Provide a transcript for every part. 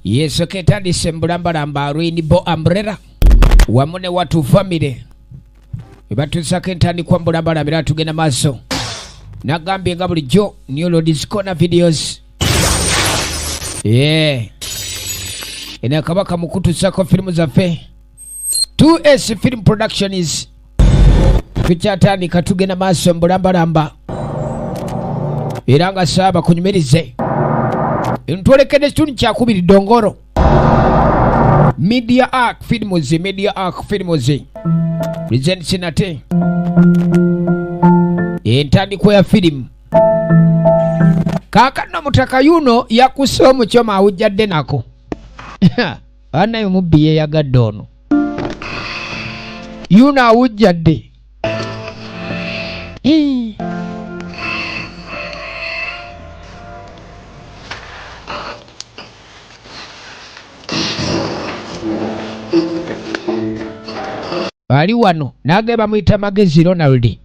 Yesu ketandise mbulambalamba Rainbow Umbrella wamune watu family batuusako entandikwa mbulambalambira tugenda maaso nagambye nga bulijjo New Lords Corner videos ena kabaka mukutusako filimu zaffe 2S Film Productions tukyatandika tugenda maaso mbulambalamba era nga saaba kunyumirize ntwolekede kitundu kyakubiri Dongoro Media Arc Films presents nate entandikwa ya filimu kakano mutaka yuno yakusa omukyoma awujjadde nako anayo mubbi yeyagadde ono yuno awujjadde ali wano nage bamuyita Magezi Ronald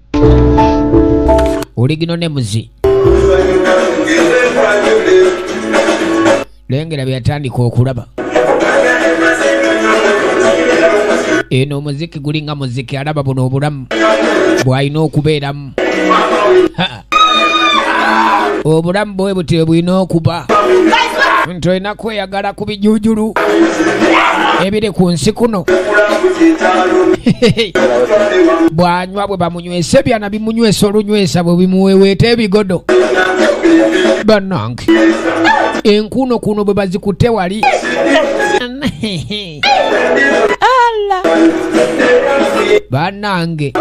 oligino ne muzi lengera byatandika okulaba eno omuziki gulinga muziki alaba buno obulamu bwalina okubeeramu obulamu bwe butyo bwina okuba nti olina kweyagala ku bijujulu ebiri ku nsi kuno bwanywa bwe bamunywesa byana bimunywesa olunywesa bwe bimuweweeta ebigodo bannange enkuno kuno bwe bazikutte wali ala bannange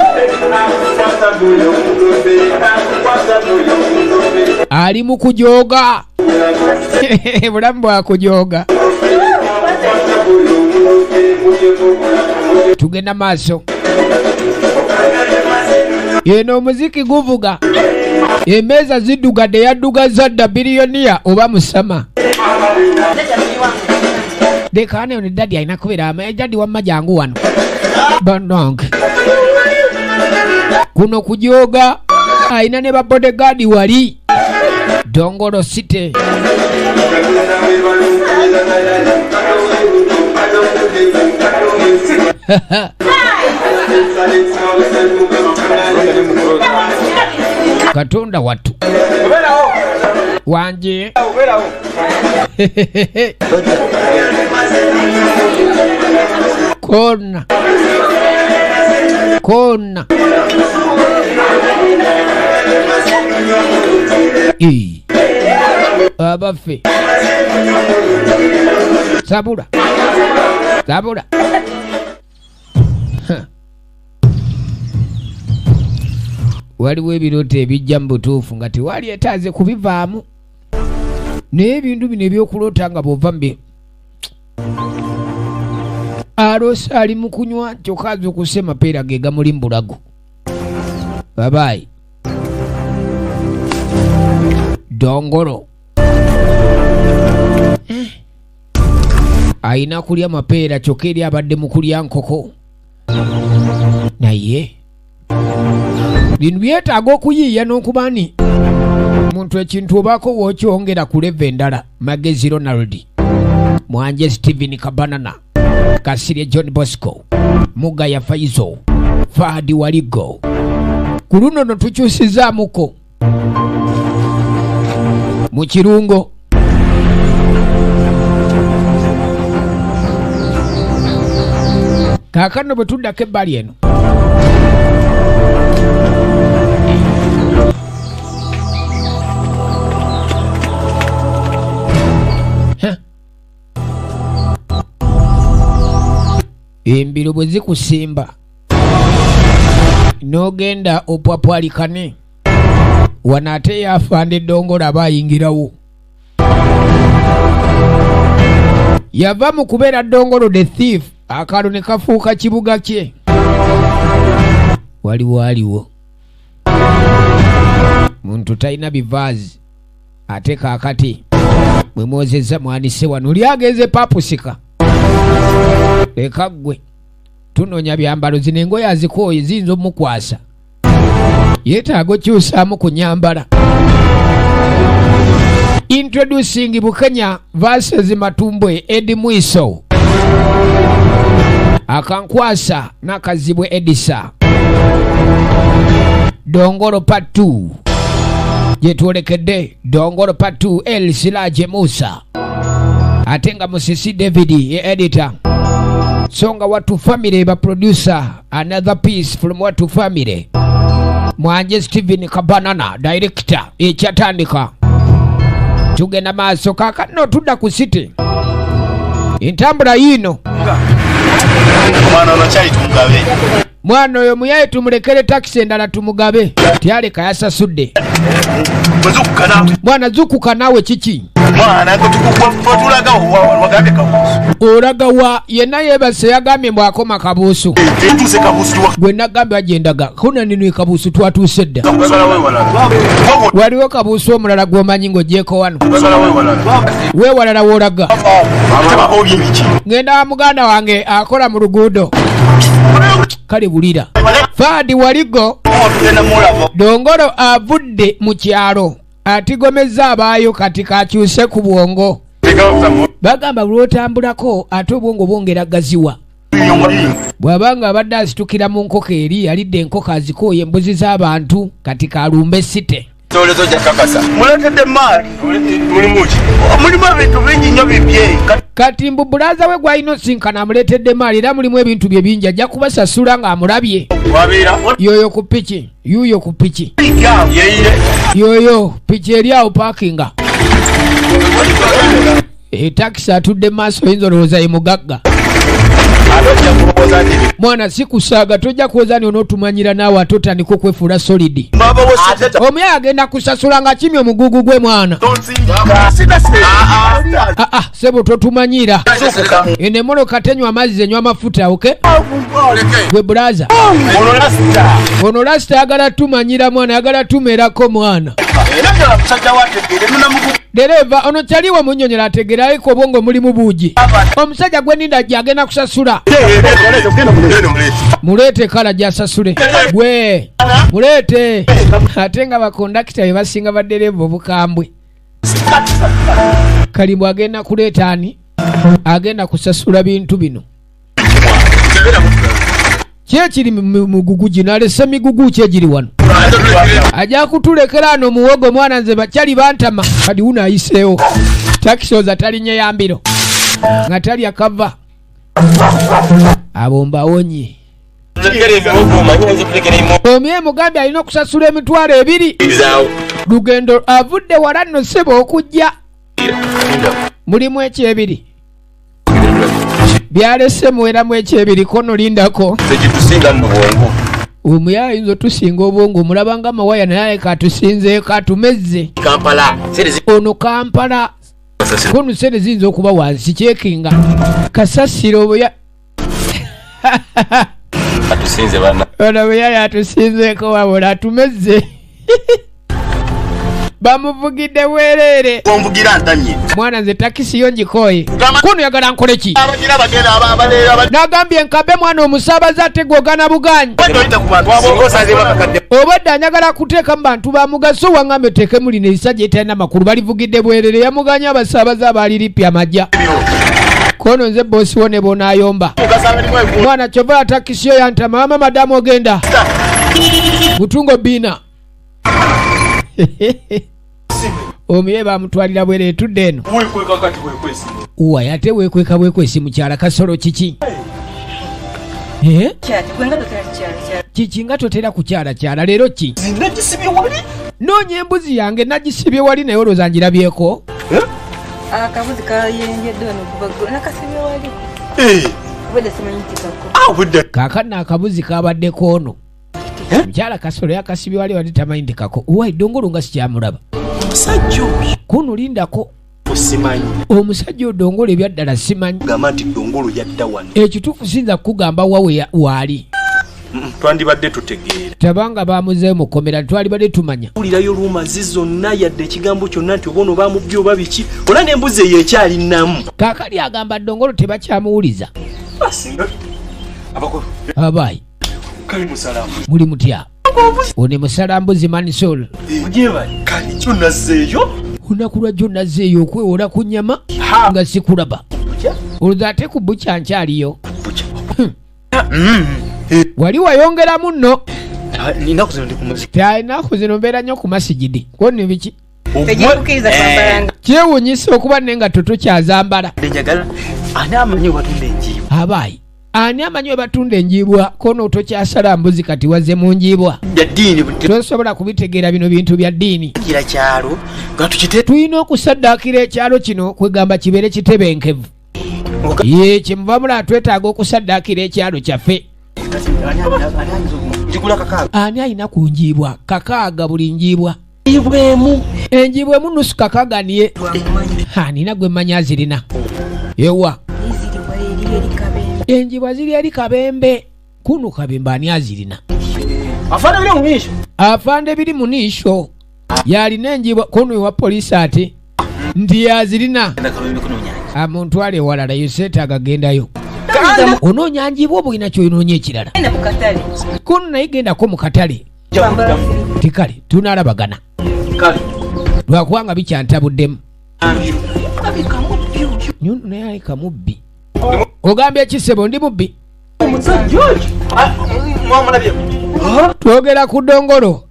ali mu kujooga bulamu bwakujooga tugenda maaso yeno omuziki guvuga emeeza ziddugadde yadduga zadda biliyoniya oba musama dekane ono eddadi alina kubeera ejadi wamma jangu wano bannange kuno kujooga alina ne babodegaadi wali Dongoro City Katonda watu wanje kona abafe sabura waliwo ebirooto ebijja mu butuufu nga tewali etaaze kubivaamu naye ebintu bino ebyokuloota nga bw'ova mbi aloosa ali mu kunywa kyokka aza okussa mapeera ge gamuli mu bulago babaayi Dongoro ayina kulya mapeera kyokka eri abadde mu kulya nkoko naye bino byetaaga okuyiiya n'okubani muntu ekintu obaako wookyongera ku leve endala Magezi Ronald Mwanje Steven Kabanana Kasirye John Bosco Mugaya Faizo Fahadi Waligo ku luno no tukyusizaamuko mu kirungo kaakano bwe tuddako ebbali eno embiro bwe zikusimba n'ogenda opwapwalikane wano ate yafande Dongoro aba ayingirawo yava mu kubeera Dongoro the thief akalo ne kafuuka kibuga kye waliwo muntu talina bivaazi ate kaakati mwe mwozezza mwanise wano lyageze papusika leka ggwe tunoonya byambalo zino engoye azikooye ziyinza omukwasa yeetaaga okyusaamu ku nyambala Introducing Bukenya versus Matumbwe Eddie Mwiso. Akankwasa Nakazibwe Edisa. Dongoro Part 2. Yetuolekede Dongoro Part 2 El Silaje Musa. Atenga Musisi David editor. Songa Watu Family ba producer. Another piece from Watu Family. Mwanje Steven Kabanana director. Echatandika. Tugenda maaso kaka no tudda ku city. Intambula yino. Mwana onachali tumugabe. Mwana oyo muyaye tumulekere taxi endala tumugabe. Tyale kayasa sudde. Mwana zukuka nawe kiki? Mwana tukukwa tulaga wagambe kabusu. Olaga wa yena yebase yagambe mwakoma kabusu. Tuse kabusu tuwa. Gwe nagambe ajendaga. Kuna nini kabusu twatuse dda? Waliwo kabusu omulala gwomanyi ng'ogyeko wano. We walala wolaga. Ngenda muganda wange akola mu luguudo. Kale bulira. Fadi waligo. Dongoro avudde mu kyalo. Atigomeza abaayo kati kakyuse ku bwongo. Bagamba bulotambulako ate obwongo bwongera gaziwa. Bwabanga abadde asitukira mu nkoko eri yalidde enkoko azikooye embuzi z'abantu kati kalumbe site. Tolezo ja kakasa. Muletedde mali. Mulimuki. Mulimu ebintu bingi nnyo bibye. Kati mbu bulaza we gwalina osinkana amuleetedde mali era mulimu ebintu bye bingi ajja kubasasula ng'amulabye. Wabeera. Yoyo ku piki. Yuyo ku piki. Yeeyire. Yoyo piki eri awo paakinga. Takisi atudde maaso oyinza olowooza ye mugagga. Mwana sikusaaga tojja kuwoza ni onootumanyira naawe ate otandika okwefuula solidi. Omuyaye agenda kusasula nga kimye omugugu gwe mwana. Sebo totumanyira. Enemoloka tenywa amazzi enywa amafuta oke? Gwe bulaza. Ono lasita ayagala tumanyira mwana ayagala tumerako mwana. Dereva ono kyaliwo munnyonnyola ategeera aliko obwongo mulimu buugi. Omusajja gwe ninda gyagenda kusasula. Muleete kala gyasasule. Gwe muleete. Ate nga bakondakita be basinga baddereva obukambwe. Kalibu agenda kuleeta ani? Agenda kusasula bintu bino. Kyekiri mugugu gino alese migugu kyegiri wano. Ajja kutulekera ano muwogo mwana nze bakyali bantama kadi una ayiseewo. Takisoza talinye yambiro. Nga tali akava. Abo mbawonye. Omye mugambi alina okusasula emitwalo 2. Lugendo avudde wala nno ssebo okujja. Mulimu ekyebiri. Byalese muweramu ekyebiri kono lindako. Sekitusinga mu bwongo. Omuyaye ayinza otusinga obwongo mulaba nga amawaya naye katusinzeeko atumezze. Kampala. Ono Kampala. Kono sente ziyinza okuba wansi kyekinga. Kasasiro obuya. Atusinze bana. Ono omuyaye atusinzeeko wabula atumezze. Bamuvugidde bwerere. Omvugira ntamye. Mwana nze takisi yo ngikooye. Kuno yagala nkole ki? Abagira bagenda abalera. Nagambye nkabe mwana omusaabaza ategogana buganyi. Obadde anyagala kuteeka mu bantu ba mugaso wangambe teeke mulina erisajja etalina makulu balivugidde bwerere yamuganya abasaabaza abaliripya amajja. Kono nze bosi wo ne bonaayomba. Mwana kyova takisi yo yantama mama madamu ogenda. Mutungo bina. Omuye bamutwalira bwere tudde eno. Weekweka kati weekwesi. Uwa yate weekweka bwekwesi mukyala kasolo kiki? Kiki nga totera kukyala kyala leero ki? Nagisibye wali? Noonya embuzi yange nagisibye wali naye olowooza ngirabyeko? Akabuzi kayenjedde wano kubagula nakasibye wali. Obadde simanyi nti kako. Kaakano akabuzi kabaddeko ono. Mukyala kasolo yakasibye wali wali tamanyi nti kako. Uwa eddongolo nga sikyamulaba. Omusajja oyo. Kuno lindako. Simanyi. Omusajja odongolo ebyaddala simanyi. Gamba nti ddongolo yadda wano. Ekituufu sinza kugamba wawe waali. Twandibadde tutegeera. Tabanga bamuzeeyo mu kkomera twalibadde tumanya. Owulirayo lumazi zonna yadde ekigambo kyonna nti obono baamubye oba biki. Ola n'embuzi eyo ekyalinamu. Kaakali agamba ddongolo tebakyamuwuliza. Basinga. Abako. Abayi. Kali musalamu. Muli mutya? One musalambuzi Manisol. Ojebali. Kali kyo nazzeeyo. olunaku lwa jjonna zeeyo okwewola ku nnyama nga sikulaba olwo ate ku bukya nkyaliyo wali wayongeramu nno enaku zino mbeera nnyo ku masigidi koni biki kyewuunyisa okuba nenga totokyazambala abaayi ani amanyi we batunda enjiibwa kono tokyasala mbuzi kati wazze mu njiibwa tosobola kubitegeera bino bintu bya ddiini tulina okusaddaakira ekyalo kino kwegamba kibeere kitebenkevu ye kyemuva mula twetaaga okusaddaakira ekyalo kyaffe ani alina ku njiibwa kakaaga buli njiibwa enjiibwa emu nusu kakaaganiye anina gwe mmanyi azirina ewa enjiibwa ziri eri Kabembe kuno Kabembe ani azirina afande biri mu niisho yalina enjiibwa kuno ewa poliisi ate nti yazirina amuntwale ewalala yoseetaaga gendayo onoonya njiibwa oba olina kyoyinoonya ekirala kuno naye gendako mu katale tikale tunaalabagana lwakubanga bikyantabuddemu naye aleka mubbi ogambye ekisebo ndi mubbi twogera ku ddongolo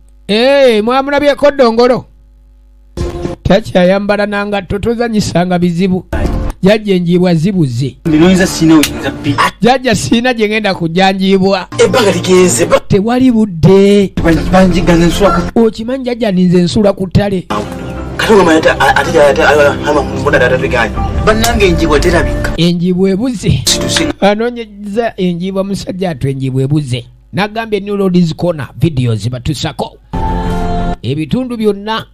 mwamulabyeko ddongolo takyayambala nangatto tozanyisanga bizibu jajja enjiibwa zibuze jajja siina gye ngenda kujjanjiibwa tewali budde okimanyi jajja ninze ensula ku ttale enjiibwa ebuze anoonyeza enjiibwa musajja atu enjiibwa ebuze nagambye New Lords Corner videos batusako ebitundu byonna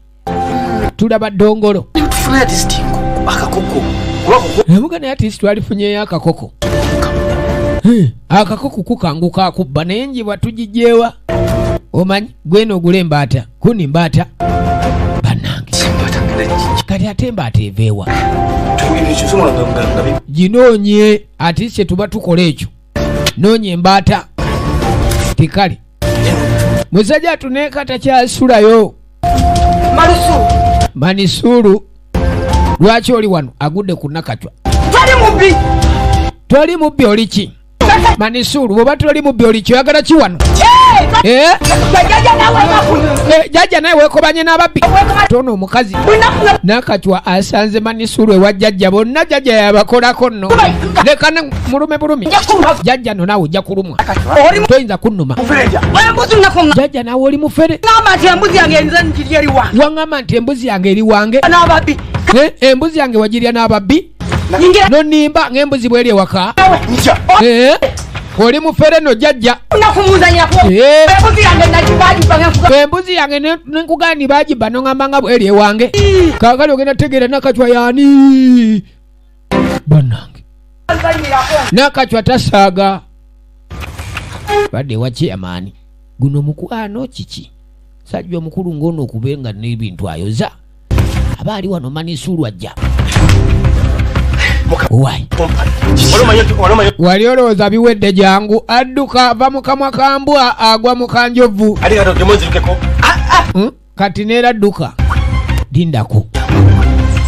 tulaba ddongolo emuga naye ati twalifunyeyo akakoko akakoko kukanguka akubba naye enjiibwa tugijjeewa omanyi gweno ogula embaata kuni mbaata bannange kati ate embaata eveewa ginoonye ati kye tuba tukola ekyo noonya embaata tikale musajja atuneeka takyasulayo Manisuuru lwaki oli wano agudde ku nakacwa toli mubbi oli ki Manisuuru bwoba toli mubbi oli ki oyagala ki wano jajja naye weekobanye n'ababbi tono omukazi nakacwa asanze Manisuuru ewa jajja bonna jajja yabakolako nno lekana mulume bulumi jajja no naawe ojja kulumwa toyinza kunnuma jajja naawe oli mufere waŋŋamba nti embuzi yange eri wange embuzi yange wagirya n'ababbi nonimba ng'embuzi bweri ewaka oli mufere no jajja embuzi yange nenkugani bagiba noŋŋamba nga bweri ewange kakali ogenda tegeera nakacwa yaani bannange nakacwa tasaaga badde waki amaani guno mukwano kiki sajja omukulu ng'ono okubenga n'ebintu ayoza aba ali wano Manisuuru ajja wali olowooza biwedde jangu adduka ava mu kamwa kambwa agwa mu kanjovu kati neera adduka lindako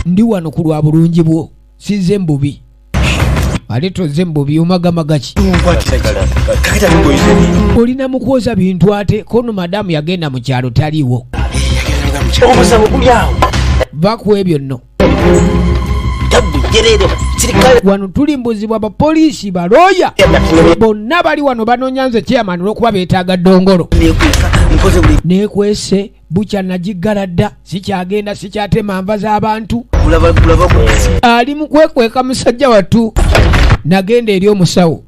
ndi wano ku lwa bulungi bwo sizze mbubi ate tozze mbubi omagamagaki olina mu kwoza bintu ate kono madamu yagenda mu kyalo taliiwo bakuwa ebyo nno wano tulimbuzibwa bapoliisi balooya bonna bali wano banoonya nze chairman olw'okuba beetaaga ddongolo neekwese bukya nagiggala dda sikyagenda sikyatema nva z'abantu ali mu kwekweka musajja wattu nagenda eri omusawo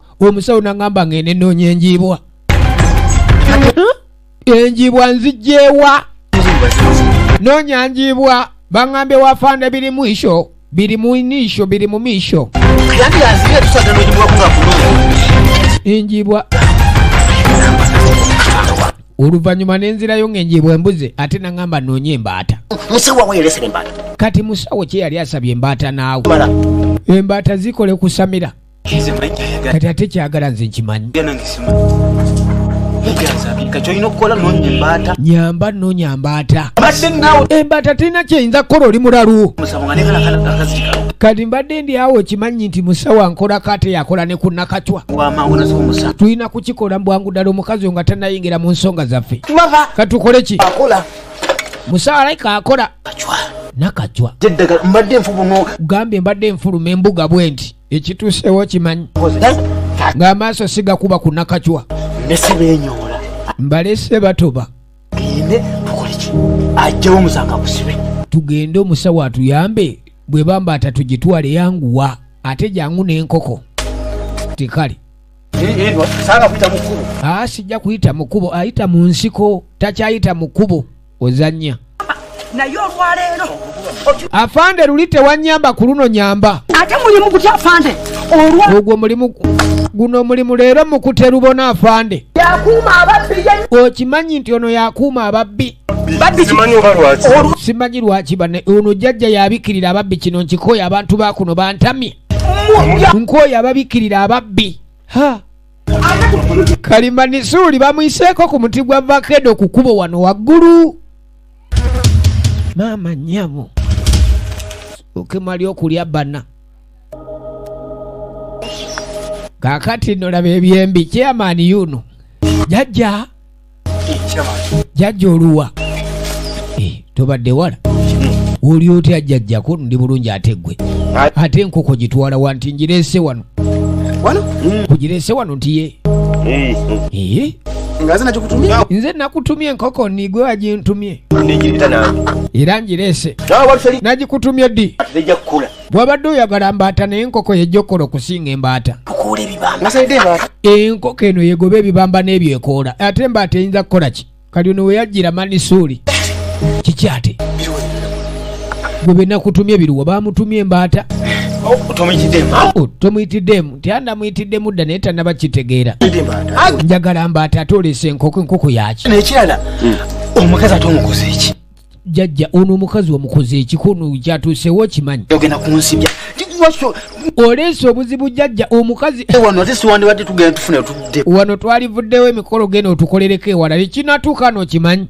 naŋŋamba ngende noonya enjiibwa enjiibwa nzijjeewa noonya njiibwa baŋŋambye wafande biri mu isho biri mu niisho biri mu miisho enjiibwa oluvannyuma nenzirayo ng'enjiibwa embuze ate naŋŋamba noonye embaata kati musawo kye yali asabye embaata naawe embaata zikole kusamira kati ate kyagala nze nkimanyi nyamba no nyambata embata tina kyeyinza kukola oli mulalu kati mbadde ndi awo kimanyi nti musawo ankola kate yakola ne ku Nakachwa tulina kukikola mbwangu ddala omukazi nga tanayingira mu nsonga zaffe katukole ki musawo alayika akola Nakachwa gambye mbadde enfuluma embuga bwe nti ekituusewo kimanyi ng'amaaso sigakuba ku Nakachwa mbalese batoba tugende omusawo atuyambe bwe bamba atatugitwale yanguwa ate jangu n'enkoko tekale sijja kuyita mu kkubo ayita mu nsiko takyayita mu kkubo ozannya naye olwaleero afande luli tewanyamba ku luno nyamba ate mulimu gutya afande ogwo mulimu guno mulimu leero mukuterubona afande yakuuma ababbi okimanyi nti ono yakuuma ababbi simanyi lwaki bane ono jjajja yabikirira ababbi kino nkikoya abantu bakuno bantamye nkoya ababikirira ababbi Kalimanisuuli bamuyiseeko ku muti gwa vakedo ku kubo wano waggulu maama nyabo okemali okulya bana kakati no laba ebyembi chairman yuno jajja oluwa tobadde wala oli otya jajjako ndi bulungi ategwe ate enkoko gitwala wanti njirese wano kugirese wano ntiye nze nakutumye enkoko nigwe wagintumye era njirese nagikutumye ddi bwabadde oyagala mbaata naye enkoko yejjokola okusinga embaata enkoko eno yegoba ebibamba n'ebyo ekoola ate embaata eyinza kukola ki kali ono weyajjira manisuuli kikyate gwe be nakutumye biruwa bamutumye embaata tomuyitiddemu tyanda muyitiddemu dda naye tanaba kitegeera njagala mbaata ate oleese enkoko yaki nekirala omukazi ate omukoze eki jajja ono omukazi omukoze eki kuno kyatuusewo kimanyi ogenda kunsibya oleese obuzibu jajja omukazi wano ate siwandibadde tugenda tufune otudde wano twalivuddewo emikolo genda otukolereko ewala ekinatuuka n'okimanyi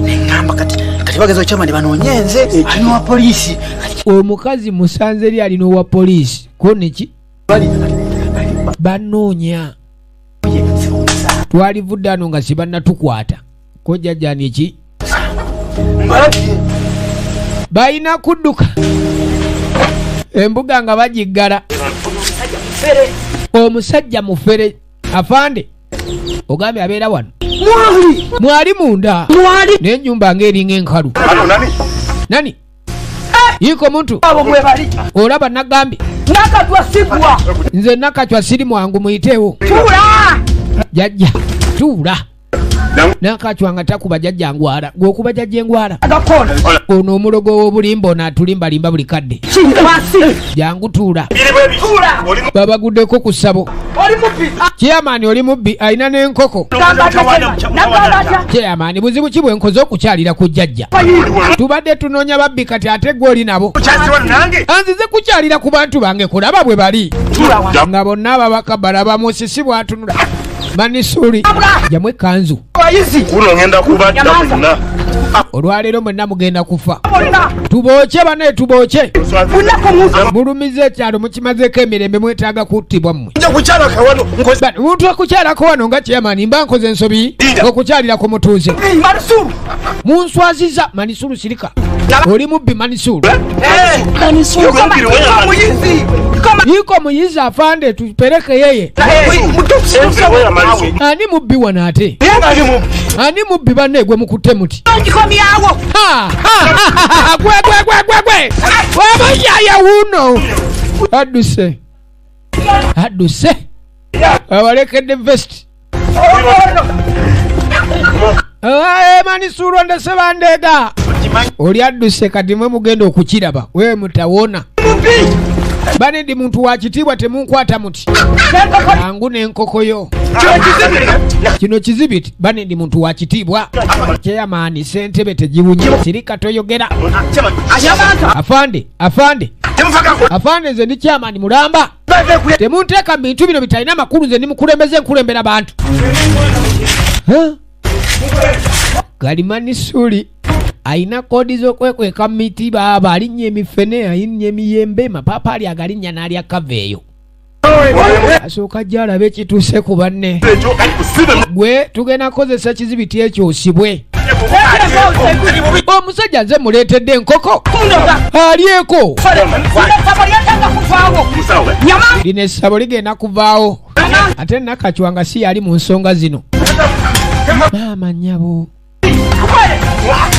neŋŋamba kati bageza okyama ne banoonye nze ekino wa poliisi omukazi musanze eri alina owa poliisi ko neki banoonya twalivudde ano nga sibannatukwata ko jajjani eki balina kudduka embuga nga bagiggala omusajja mufere afande ogambye abeera wano mwali munda n'ennyumba ng'eringa enkalu nani yiko muntu olaba nagambye nze Nakachwa siri mwangu muyiteewo jajja tuula Nakachwa nga takuba jajja ngwala gwokuba jajja engwala ono omulogo w'obulimba ono atulimbalimba buli kadde jangu tuula babaguddeko ku ssabo chairman oli mubbi alina n'enkoko chairman buzibu ki bwenkoze okukyalira ku jjajja tubadde tunoonya babbi kati ate gwe oli nabo anzize kukyalira ku bantu bange kulaba bwe bali nga bonna ababaka balaba musisi bwatunula manisuuli jamu ekanzu olwaleero mwenna mugenda kufa tubooke bane tubooke mulumiza ekyalo mukimazeeko emirembe mwetaaga kuttibwa mmwe muntu okukyalako wano nga chairman mba nkoze ensobi okukyalira ku mutuuze munswaziza manisulu sirika oli mubbi manisulu yiko muyizi afande tupereke yeye ani mubbi wano ate ani mubbi banne gwe mukutte muti gwe wamuyaya wuno adduse awalekedde vesti manisulu ndese bandeega oli adduse kati mwe mugenda okukiraba wewe mutawona bane ndi muntu wa kitiibwa temunkwata muti angu n'enkoko yo kino kizibiti bane ndi muntu wa kitiibwa chairman sentebe tegiwunye sirika toyogera afande nze ndi chairman mulamba temunteeka mu bintu bino bitalina makulu nze ndi mukulembeze nkulembera bantu Galimani Suli aina kodi z'okwekweka miti baba alinnye emifene alinnye emiyembe mapaapaali agalinnya n'alya kaveeyo asooka ajja alabe ekituuse ku banne gwe tugenda kozesa kizibiti ekyo osibwe omusajja nze muleetedde enkoko alyeko lino essabo ligenda kuvaawo ate Nakacwanga si yali mu nsonga zino maama nnyabo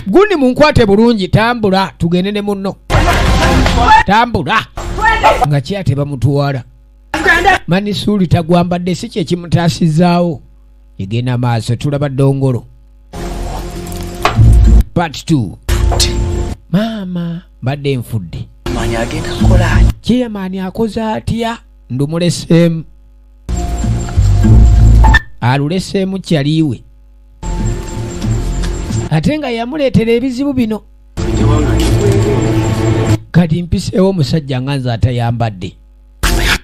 gundi munkwate bulungi tambula tugende ne munno tambula nga kyate bamutuwala Manisuli tagwambadde si kye kimutaasizaawo egenda maaso tulaba Dongolo part 2 maama mbadde nfudde manya agenda kola chairman akoze atya ndumuleseemu aluleseemu kyaliwe ate nga yamuleetera ebizibu bino kati mpiseewo omusajja nga nze atayambadde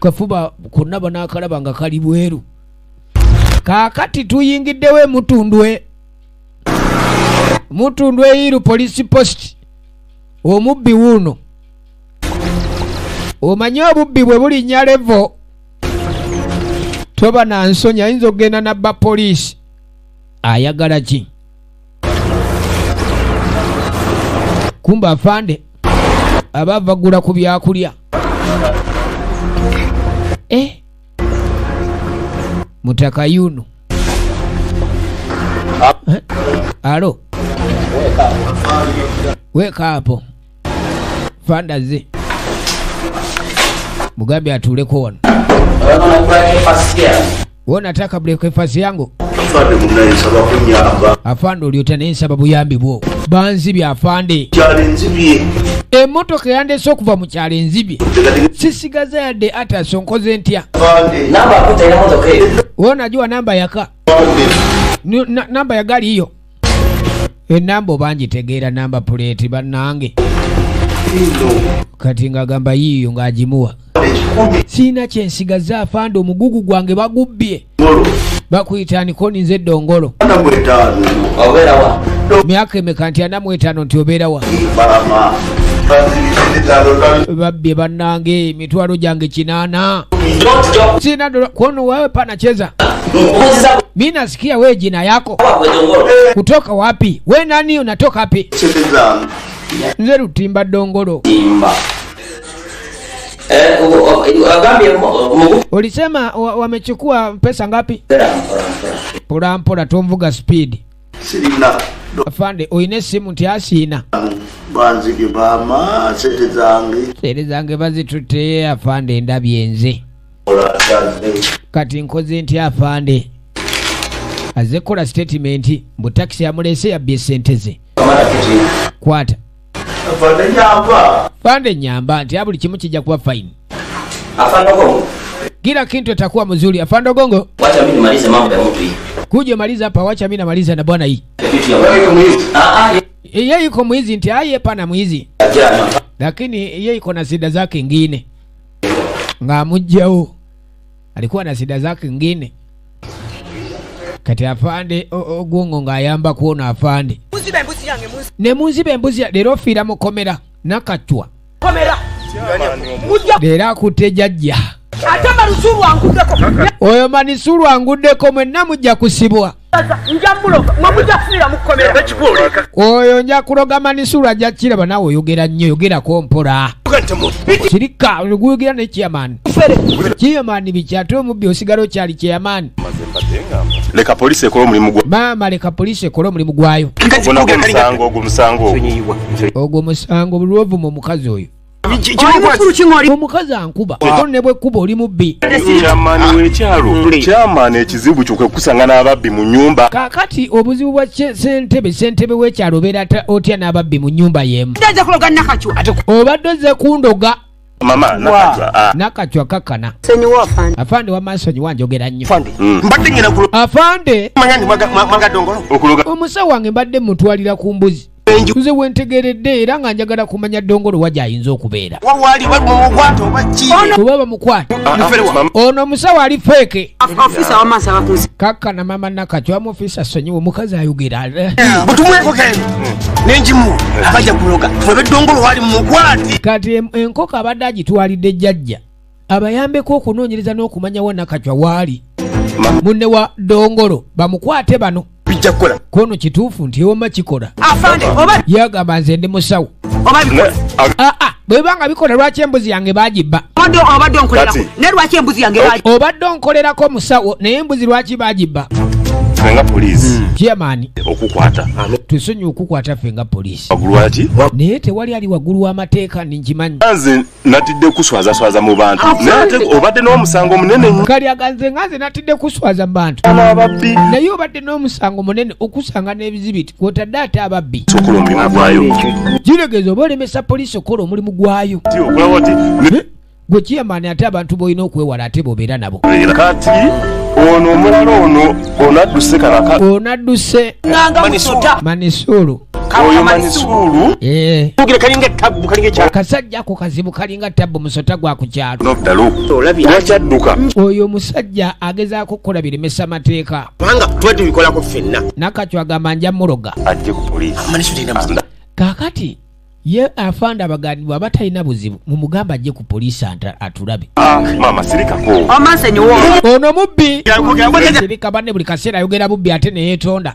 kafuba kunaba n'akalaba nga kali bweru kaakati tuyingiddewo mutundwe iru police post omubbi wuno omanye obubbi bwe bulinnya levo toba nansonya ayinza okugenda nabba poliisi ayagala ki kumba afande aba avagula ku byakulya mutaka yuno alo weka hapo fandaze Mugabe atuleko wano wona nataka breakfast yangu afande uliota nensaba buyambi bwo banzibye afande emotoka yandese okuva mu kyalo enzibye sisigaza yadde ata sonkoze ntya wona jua namba yaka namba ya gari hiyo enamba banjitegeera namba plate bannange kati ngagamba yiyo ng'agimuwa sina kyensigaza afande omugugu gwange bagubbye bakuyita Nikoni nze Dongolo myaka emeka nti 45 nti obeera wa babbye bannange emitwalo gyange 8 sina kono wewe pana cheza mimi nasikia wewe jina yako kutoka wapi we nani unatoka wapi nze Lutimba Dongolo ulisema wamechukua pesa ngapi pola tomvuga speed sina afande oine simu nti asina banzige bama sete zange bazitute afande ndabyenze kati nkoze nti afande azekola statement mbu taxi yamulese yabbye sente ze kwata afande nyamba nti abuli kimu kijja kuba fine afande gongo kila kintu takuwa mzuri afande gongo wacha mimi nimalize mambo ya mtu hii kuje maliza hapa wacha mimi namaliza na bwana hii yeye yuko mwizi nti aye pana mwizi lakini yeye iko na shida zake ngine ngamujjao alikuwa na shida zake ngine kati afande ogongo ngayamba kuona afande muzibe mbuzi yange ne muzibe mbuzi lero fira mukomera Nakacwa komera lero akutejajja atamba lusuru angudeko oyo manisuru angudeko mwenna mujja kusibwa njambulo mwabuja fira mukomera ekipoleka oyo nja kuloga manisuru ajja kiraba nawe oyogera nnyo yogera kompola kirika oluguyogera ne chairman chairman bikyate omubbi osigalo kyali chairman leka police ekolo mulimu gwa mama leka police ekolo mulimu gwayo ogwo musango bulwovu mu mukazi oyo omukazi ankuba ne bwe kuba oli mubbi chairman w'ekyalo chairman ekizibu kyokwe kusanga n'ababbi mu nyumba kakati obuzibu bwa sentebe w'ekyalo obeera otya n'ababbi mu nyumba yemu obadde ozze kundoga mama Nakacwa kakana afande w'amaaso nyiwanjogera nnyo mbadde ngena afande manya ndi mwaga Dongolo omusawo wange mbadde mutwalira ku mbuzi nze wentegeredde era nga njagala kumanya Dongolo wajja ayinza okubeera. Wali bamukwata obaki. Kuba bamukwata. Ono musawo ali feke. Ofisa wa masa bakuzi. Kaka na mama Nakachwa mu ofisa sonyiwe mukazi ayogera. Mutumweko kene. Nenjimu abaja kuloga. Fwe Dongolo wali mukwati. Kati enkoko abadde agitwalidde jjajja. Abayambeko okunoonyereza n'okumanya wa Nakachwa waali. Munne wa Dongolo bamukwate bano. Bijja kukola. Kono kituufu nti ewa kikola. Afande oba yagamba nze ndi musawo. oba bikola. Bwebanga bikola lwaki embuzi yange bagibba. Obadde onkolerako ne lwaki embuzi yange bagibba. Obadde onkolerako musawo naye embuzi lwaki bagibba. Fenga police. Chairman okukwata. Tusonyi okukwata fenga police. Wagulwaki? Naye tewali ali waggulu w'amateeka ninkimanyi. Nze natidde kuswaza mu bantu. Naye obadde n'omusango munene nnyo. Kali aganze nganze natidde kuswaza mu bantu. Ababbi. Naye obadde n'omusango munene okusanga n'ebizibiti kwotadde ate ababbi. Sokola omulimu gwayo. Kiregeeza oba olemesa poliisi okola omulimu gwayo. Ti okola wati. Gwe chairman ate abantu boolina okwewala ate bobeera nabo. Kati ono omulala ono onadduse kalaka. Onadduse Manisulu. Oyo Manisulu. Tugire kalinga tabbu kalinga kya. Kasajja ako kazibu kalinga tabbu musota gwa ku kyalo. Nobdalo. Lwakyadduka. Oyo musajja agezaako okukola biremesa mateeka. Kubanga twedde bikolako ffenna. Nakachwa agamba nja muloga. Ajje ku poliisi. Manisulu tena muzina. Kaakati ye afanda abaganibwa abatalina buzibu mumugamba ajje ku poliisi atulabe. Mama sirikako. Omansenyi wo. Ono mubbi. Sirika banne buli kaseera ayogera bubbi ate ne yeetonda.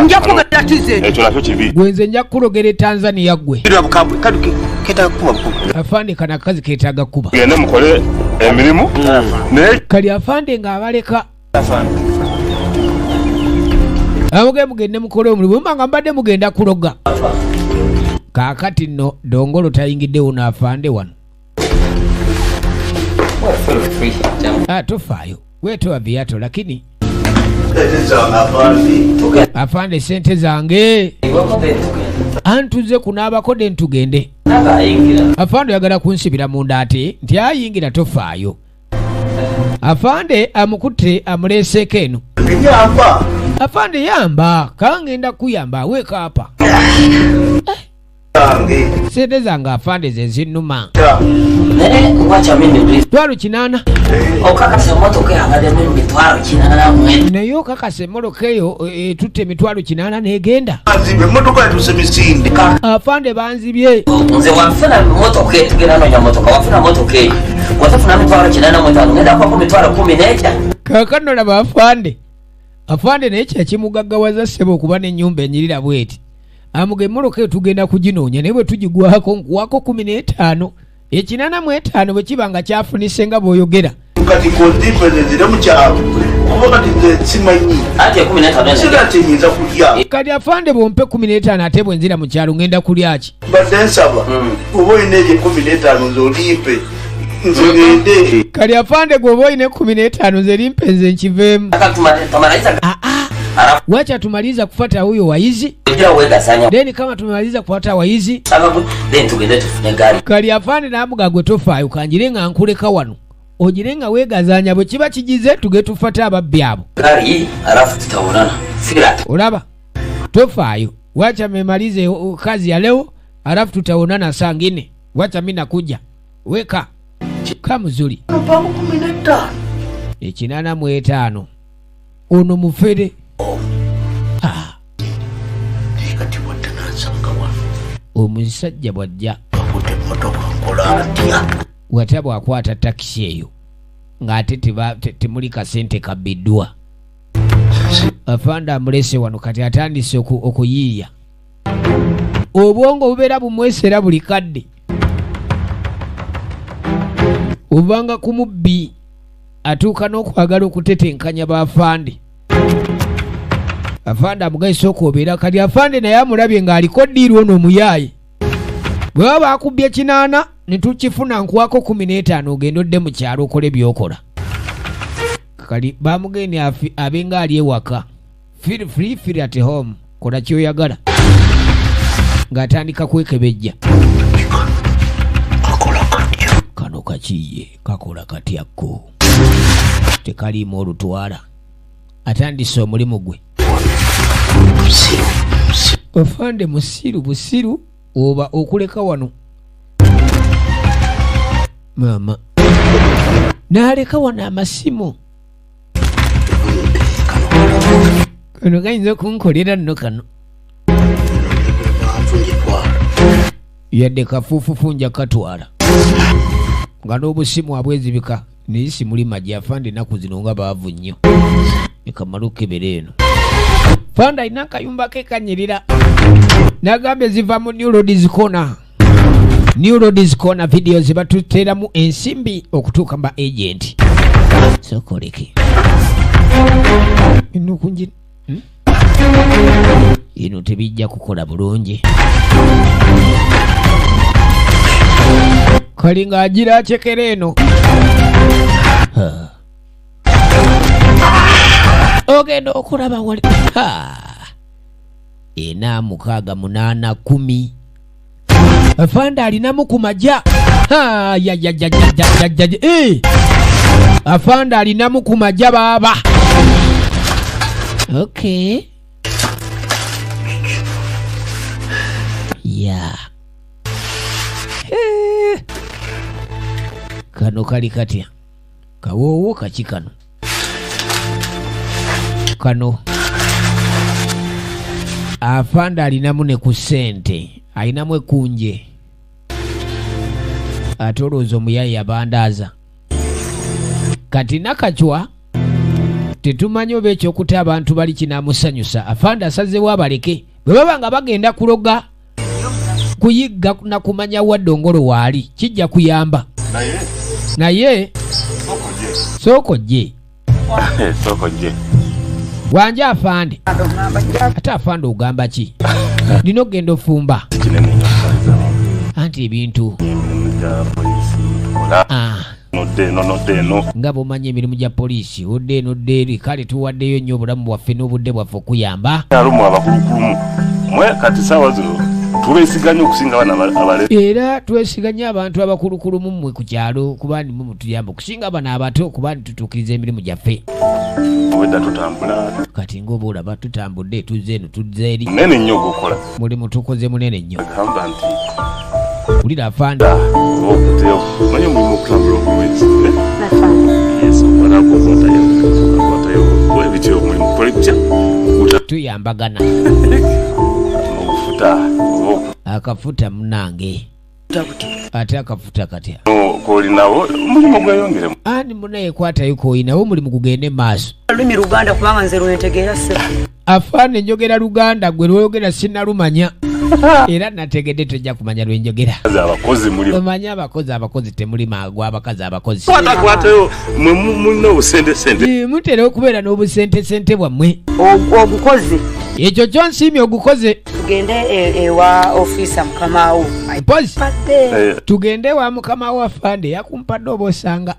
Nja kugenda tize. Ekyo nakyo kibi. Gwenze nja kulogera Tanzania gwe. Bira bukabwe kaduke keta kuba bukubu. Afande kana kazi keetaaga kuba. Genda mukole emirimu. Ne Kali afande ng'abaleka. Mugende mukole omulimu nga mbadde mugenda kuloga. Kaakati nno Dongolo tayingiddewo n'afande wano. Tofaayo weetowa viato lakini afande sente zange antuze kunaabako de ntugende. Afande oyagala kunsibira munda ate nti ayingira tofaayo. Afande amukutte amuleeseeko eno. Afande yamba kangenda kuyamba weekaapa. Sente zange afande ze zinnuma. Mitwalo 8. Okakase motoka yangademu mitwalo 8 naye okakase emotoka eyo etutte mitwalo 8 n'egenda. Emotoka yatuse misinde. Afande banzibye. nze wafuna motoka etugenda nonya motoka wafuna motoka eyo watafuna mitwalo 85 ngenda kwako mitwalo 10 Kaakano laba afande naye kyakimugaggawaza ssebo okuba n'ennyumba enyirira bweti. Amuge emotoka tugenda kuginoonya naye bwe tugigwako nkuwako 15. 85 bwe kiba nga kyafunise nga bw'oyogera. Kati kodipe zire mu kyalo. Kuba kati simanyi. ate 15 Sira tenyinza kulya. Kati afande bompe 15 ate bwe nzira mu kyalo ngenda kulya ki? Badde nsaba. Kuba oyina ebyo 15 nzolipe. Nzogende. Kali afande gwoba oyina 15 nze limpe nze nkiveemu. Wacha tumaliza kufuata huyo waizi. Deni kama tumaliza kufuata waizi. Kali afande namuga gwe tofaayo kanjirenga nkuleka wano. Ojirenga wegazanya bwe kiba kigize tugetufuata ababbi abo. Olaba tofaayo. Wacha memalize kazi ya leo alafu tutaonana saa ngine. Wacha mimi nakuja. Weka kamuzuri. 85. Ono mufere. Kati watanasanga wano. Omusajja bwajja Bakute motoka nkola atya. wata bwakwata takisi eyo ng'ate temuli kasente kabbiddwa. Afande amulese wano kati atandise okuyiiya. Obwongo bubeera bumwesera buli kadde. Obanga ku mubbi atuuka n'okwagala okutetenkanya baafande. Afande amugayisa okwobeera kati afande naye amulabye ng'aliko ddiiru ono omuyaaye. Bwe baba bakubbye 8 ne tukifuna nkuwako 15 ogenda odde mu kyalo okole by'okola. Kali bamugende abenga ali ewaka. Feel free, feel at home. Kola kyoyagala. Ng'atandika kwekebejja. Kano kakiye kakola katyakko. Tekaliimu olutwala. Atandise omulimu gwe. Afande musiru busiru oba okuleka wano mama naleka wano amasimu kano kayinza okunkolera nno kano yadde kafuufufu nja katwala nga n'obusimu abwezibika naye simuli majja afande ennaku zino nga baavu nnyo ekamala okebera eno fanda alina akayumba ke kanyirira n'agambye ziva mu New Roads Corner. New Roads Corner video zibatuteramu ensimbi okutuuka mba agent sokoleke ino kunji ino tebijja kukola bulungi kalinga agira achekera eno ogenda okulaba wali ena 6 8 10 afanda alinamu kumaja afanda alinamu kumaja baba okay ya kano kali katya kawowo kaki kano afanda alinamu ne ku sente alinamu ekunje ate olowooza omuyayi abandaaza kati nakacwa tetumanyi oba ekyokuta abantu bali kinaamusanyusa afanda asazewo abaleke bwe baba nga bagenda kuloga kuyigga na kumanya waddongolo waali kijja kuyamba naye sookojje wanje afande ate afande ogamba ki nina okgenda ofumba anti ebintu nga bomanyi emirimu gya poliisi odde eno odde eri kale tuwaddeyo nnyo obulamu bwaffe n'obudde bwaffe okuyamba alumu abakulukulumu mwe kati saawa zino tubeesiganya okusinga abaana abale era twesiganya abantu abakulukulumu mmwe ku kyalo kuba ndi mutuyamba okusinga abaana abato kuba nitutuukiriza emirimu gyaffe wedda tutambula kati ng'oba olaba tutambudde tuzze eno tuzze eri munene nnyo ogukola mulimu tukoze munene nnyo gamba nti ulira afande okuteo manyi omulimu okutambula obulwezi yesu wanakokwatayo webityo omulimu kolepya tuyambagana akafuta munange ate akafuta katya kolinawo omulimu gweyongeremu ani munaye kwatayo koyinawo omulimu gugende maaso lulimi Luganda kubanga nze lwentegeera se afaana njogera Luganda gwe lwoyogera sinnalumanya era nategedde tojja kumanya lwenjogera omanyi abakozi temuli maagwa abakazi abakozi kwatayo mwe mulina obusente mutera okubeera n'obusente bwammwe ogukozi ekyo kyonsiimye ogukoze tugende ewa ofisa mukamawo mpozi tugende ewa mukamawo afande yakumpadde oba osanga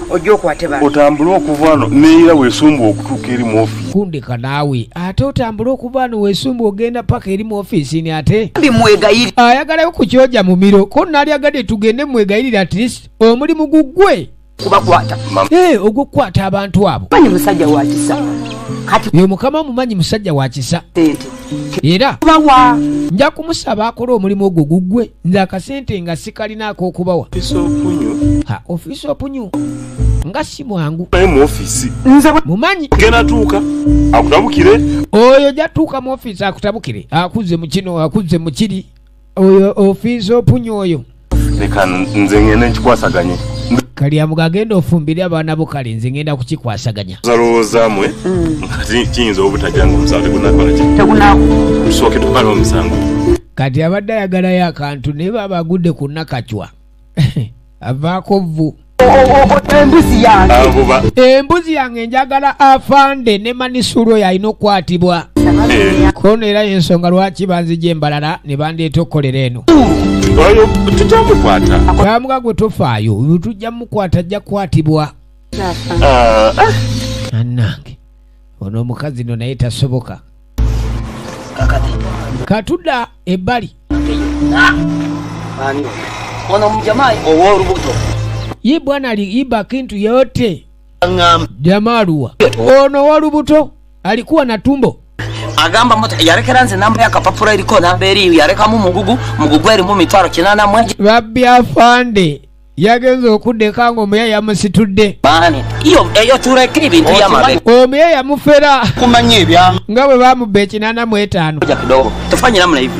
ojja okwate ba otambule okuva wano neera weesumba okutuuka eri mu ofiisi kundika naawe ate otambule okuva wano weesumba ogenda paka eri mu ofiisini ate bimwegayiri ayagalayo ku kyoja mu miro ko naalyagadde tugende mwegayirira at least omulimu guggwe kubakwata ogukwata abantu abo manyi musajja wa kisa kati ye mukama mumanyi musajja wa kisa era bawa nja kumusaba akola omulimu ogwo guggwe nze akasente nga sikalinaako okubawa ofiisi opunyu nga si mwangu mu ofiisi mumanyi genda tuuka akutabukire oyo jatuuka mu ofiisi akutabukire akuze mu kino akuze mu kiri oyo ofiisi opunyu oyo leka nze ngende nkikwasaganye kalyamuga agenda ofumbire abaana bo kale nze ngenda kukikwasaganya zalowoozamwe kati kiyinza obutajanga omusango tegunaakusooke tumala omusango kati abadde ayagalayo akantu naye baba agudde ku nnakacwa avaako vvu embuzi yange njagala afande ne manisulo yalina okukwatibwa kono era yensonga lwaki banzija embalala ne bandeeta okukolera eno oyo tujja mukwata kamuga gwe tofaayo tujja mukwata ajja kukwatibwa annange ono omukazi no naye tasoboka katudda ebbali ono mjamai ow'olubuto ye bwana aliiba kintu yote jamaa luwa ono wolubuto alikuwa na tumbo agamba moto yarekera nze namba yakapapula eriko namba eri yarekamu mugugu erimu mitwaro 80 babbi afande yagenze okuddeka ng'omuya yamusitudde bani eyo turekera ebintu byamabe omuya yamufera kumanya ebyamu nga bwe bamubba 85 kuja kidogo tufanye namna hivi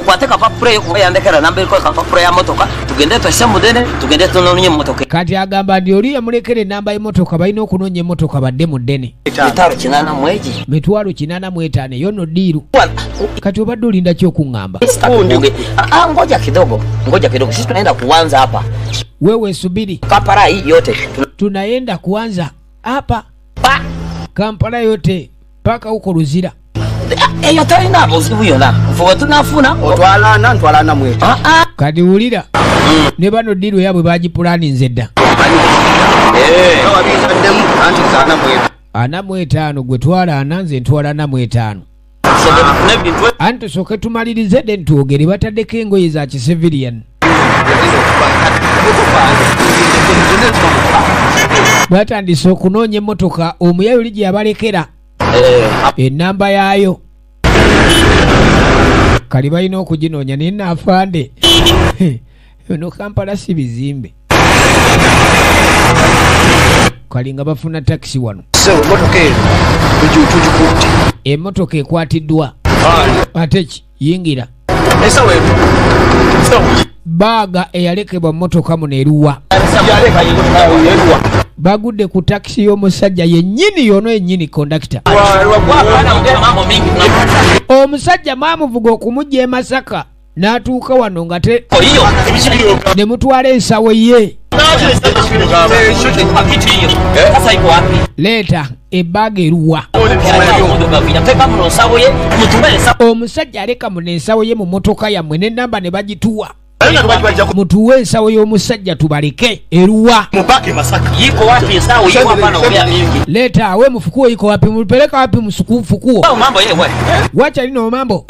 kwate kapapula yo kuba yandekera namba eriko kapapula ya motoka tugende twese mudene tugende tunonye motoka kati agamba ndi oli yamulekera enamba y'emmotoka balina okunoonya emmotoka badde mu ddene mitwaro 80 mitwalo 85 yono diiru kati obadde olinda ki okuŋŋamba ngoja kidogo sisi tunaenda kuanza hapa wewe subiri Kampala hii yote tunaenda kuanza hapa Kampala yote paka huko Luzira eyo talina buzibu yona fuwa tunafuna otwalana mwetu kati wulira ne bano diru yabwe bagipulani nzedda ana mwetaano gwe twala ananze ntwala na mwetaano anti soke tumalirize den tuogere bataddeko engoye za civilian batandise okunoonya emmotoka omuyayo oli gye yabalekera enamba yaayo kali balina okuginoonya naye naafande eno Kampala si bizimbe kali nga bafuna takisi wano emmotoka ekwatiddwa ate ki yingira baaga eyalekebwa mmotoka muno eruwa bagudde ku takisi y'omusajja yennyini yono yennyini kondakita omusajja mwamuvuga okumujja e Masaka n'atuuka wano nga te ne mutwala ensawo ye leeta ebbaaga eruwa omusajja aleka muno ensawo ye mu motoka yammwe n'ennamba ne bagituwa mutuwe ensawo y'omusajja tubaleke eruwa leeta awe mufukuo yiko wapi mupeleka wapi mufukuo wachalino mambo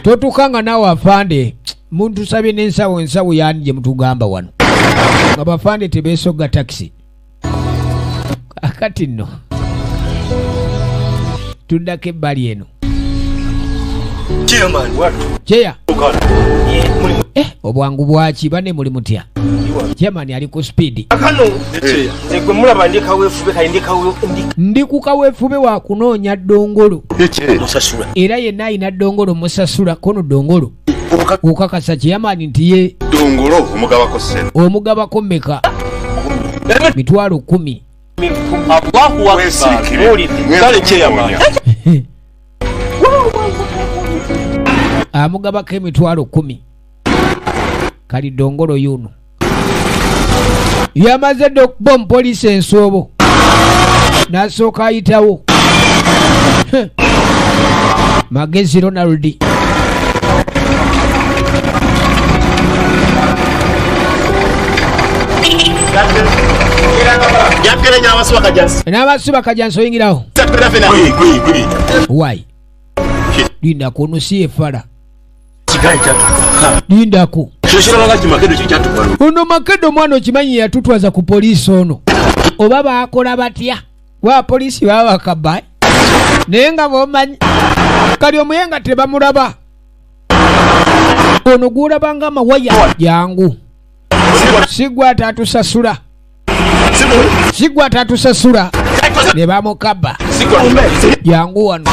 totukanga nawe afande muntu sabye n'ensawo yani gye mutugamba wano nga bafande tebeesoga takisi akati nno tuddako ebbali eno kyeya obwangu bwaki bane muli mutya Chairman ali ku speed gwe mulaba ndi kaweefube ndi ku kaweefube wa kunoonya ddongolo era yenna alina ddongolo musasula kono ddongolo okakasa Chairman nti ye ddongolo omugabako mmeka mitwalo 10 amugabako emitwalo 10 kali ddongolo yuno yamaze dde okuba omupoliisi ensoobo n'asooka ayitawo Magezi Ronald n'abasiba kajansi oyingirawo why lindako ono si efala lindako ono Makedo mwana okimanyi yatutwaza ku poliisi ono oba baakola batya wa poliisi baba bakaba naye nga bomanyi kali omuyenga tebamulaba ono gwolabanga amawaya jangu sigwa tatusasula ne bamukaba jangu wano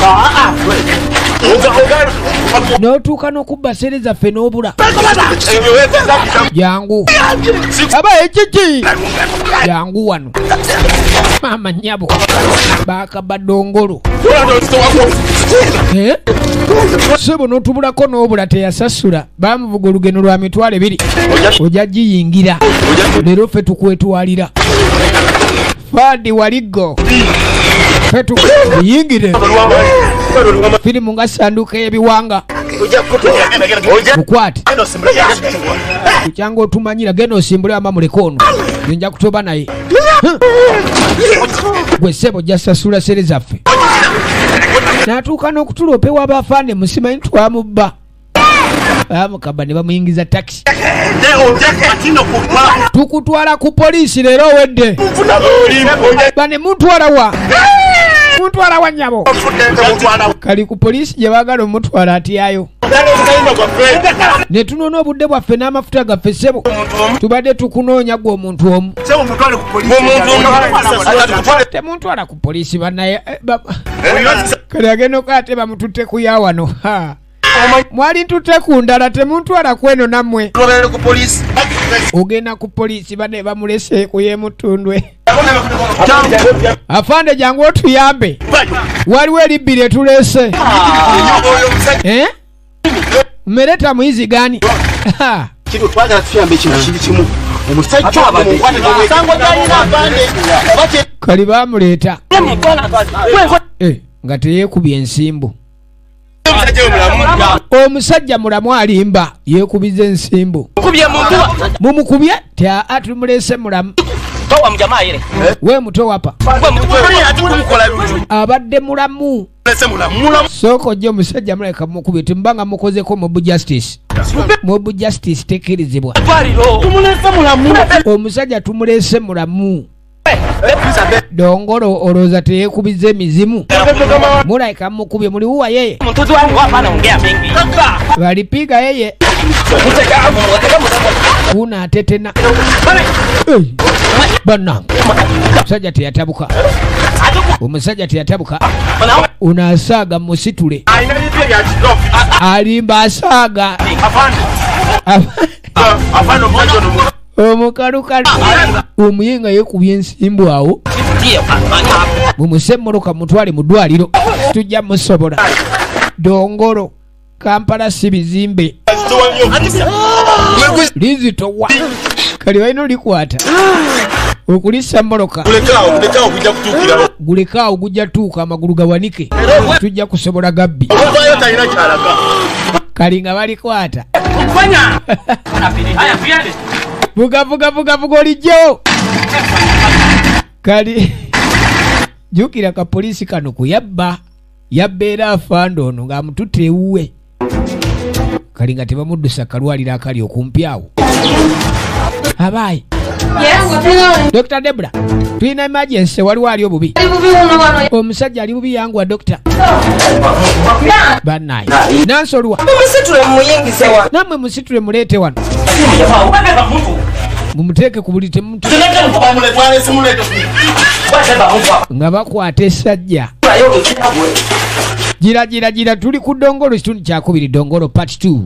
n'otuuka n'okubba sere zaffe n'obula jangu aba ekiki jangu wano mama nyabo bakaba ddongolo sebo n'otubulako n'obula teyasasula bamuvuga olugendo lwa mitwalo 2 ojja giyingira leero ffe tukwetwalira fadi waligo ffe tukuyingire firimu nga sanduka y'ebiwanga mukwate kukyanga otumanyira genda osimbule ama mulekono nja kutoba naye gwe ssebo jasasula sere zaffe n'atuuka n'okutulope w'abafaane musimanyi twamubba bamukaba ne bamuyingiza takisi tukutwala ku poliisi leero owedde bane mutwala wa muntwala wa nnyabo kali ku poliisi gye baagala omutwala atyayo ne tunoona obudde bwaffe n'amafuta gaffe ssebo tubadde tukunoonya gwe omuntu omu temuntwala ku poliisi bannaye kali agenda okate bamututte ku ya wano mwali ntutte ku ndala temuntwala kweno nammwe ogenda ku poliisi bane bamulese ku yemutundwe afande jangu otuyambe waliwo eribbi lye tulese mmereta muyizi gani kino twagala tuyambe kino kiri kimu omusajja kali bamuleeta nga teyeekubye ensimbu omusajja mulamu alimba yeekubiza ensimbu mumukubye tumulese mulamu we muto wapa abadde mulamu sooka ojja omusajja muleka mukubye timubanga mukozeko mob justice tekirizibwa omusajja tumulese mulamu dongolo olowooza teyeekubiza emizimu mulaika mukubye muliwuwa yeye balipiga yeye unaatetena bannange omusajja teyatabuka unaasaaga musitule alimba asaaga omukalukalu omuyinga yeekubye ensimbu awo mumuse emmoloka mutwale mu ddwaliro tujja musobola dongolo Kampala si bizimbe lizitowa kali balina olikwata okulisa mmoloka gulekaawo gujja tuuka amagulu gawanike tujja kusobola gabbi kali nga balikwata vuga olijjawo kali jukira ka poliisi kano kuyabba era afande ono ng'amututte ewuwe kali nga tebamuddusa kalwaliro akali okumpi awo abaayi Dr. Debra tulina emergency waliwo ali obubi omusajja ali bubi yanguwa dokita bannaye nansolwa nammwe musitule muleete wano mumuteeke ku buli temutu nga bakwata essajja gira tuli ku dongolo kitundu kyakubiri dongolo part 2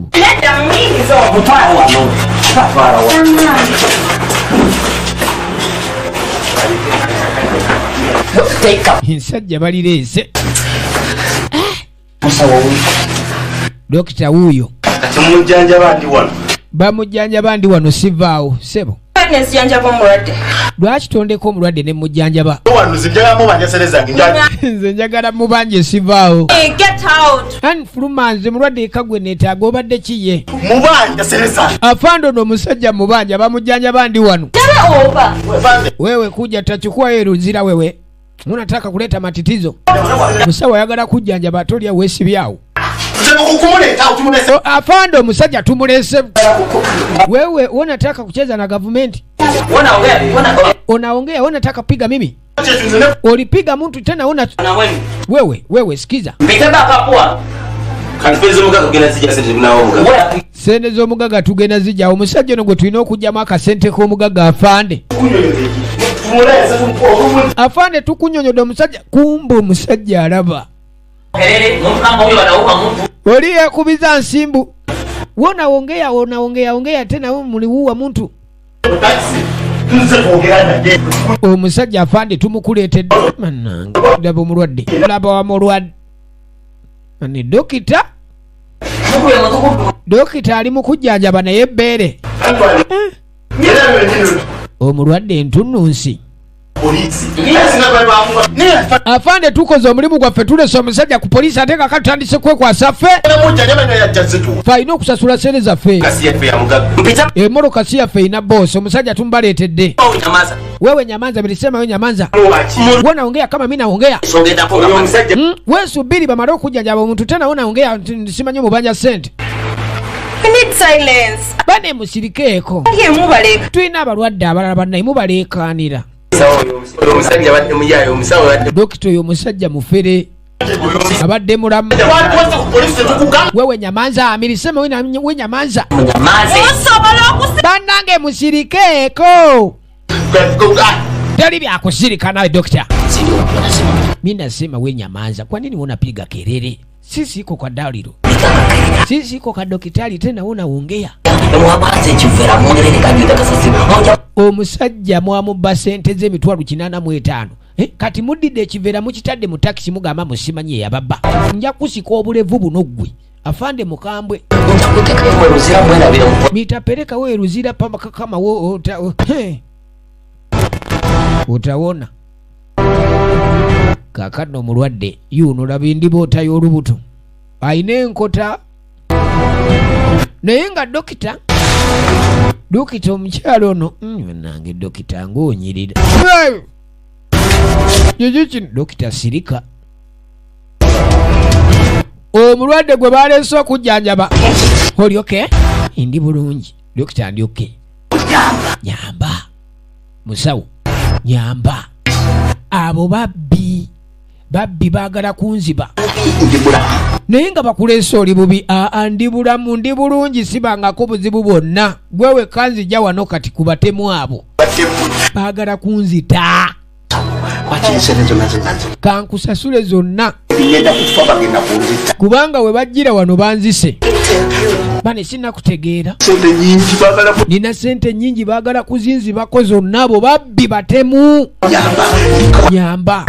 ensajja balireese dokita wuuyo bamujjanjaba ndi wano sivaawo sebo lwaki tondeko omulwadde ne mujjanjaba nze njagala mubanje sivaawo anfuluma nze mulwadde ekagwe neetaaga obadde kiye afande ono omusajja mubanja bamujjanjaba ndi wano wewe kuja tachukua ruzira wewe unataka kuleta matitizo musawa yagala kujjanjaba tolya weesibyawo afande omusajja tumulese wewe unataka kucheza na government unaongea unataka piga mimi ulipiga mtu tena wewe sikiza sente z'omugaga tugenda zijja omusajja ono gwe tulina okugyamu akasente k'omugaga afande tukunyonyodde omusajja kumba omusajja alaba oli yekubiza nsimbu wonaongea tena muliwuwa muntu omusajja afande tumukuleetedde manange laba omulwadde laba wamulwadde ani dokita ali mu kujjanjaba naye ebbeere omulwadde entunnunsi afande tukoze omulimu gwaffe tulese omusajja ku poliisi ate nga tutandise kwekwasa ffe alina okusasula sente zaffe emmotoka si yaffe erina boosi omusajja tumubaleetedde wewe nyamanza bilisemayo nyamanza wonaongea kama mi naongea wesubiri bamale okujjanjaba omuntu tena wonaongea simanyi omubanja sente bane musirikeeko tulina abalwadde abalala bannaye mubaleekaanira omusajja badde muyayo omusawo badde dokita oyo omusajja mufere abadde mulamu wewe nyamanza amirisema we nyamanza bannange musirikeeko teri byakusirika nawe dokita. Mimi nasema we nyamanza, kwa nini unapiga kelele? Sisi iko kwa dalilo, sisi iko kwa dokitali, tena unaongea. Omusajja mwamuba sente z'emitwalo 85 kati muddidde ekivera mukitadde mu taxi mugamba musimanyi yababba. Nja kusika obulevu buno ggwe afande mukambwe mitapeleka we ruzira pamba kama wo utawona kakano mulwadde yuno labi ndibota y'olubuto ayina enkota naye nga dokita omukyalo ono nange dokita ng'onyirira kiki dokita sirika omulwadde gwe baleese okujjanjaba oli oke ndi bulungi dokita ndi oke nyamba musawo nyamba abo babbi baagala kunziba naye nga bakuleese oli bubi ndi bulamu ndi bulungi sibangako buzibu bwonna gwewe kanzija wano kati kubatemu abo baagala kunzita kankusasule zonna kubanga we bajjira wano banzise bane sinakutegeera nina sente nyingi baagala kuzinzibako zonna abo babbi batemu nyamba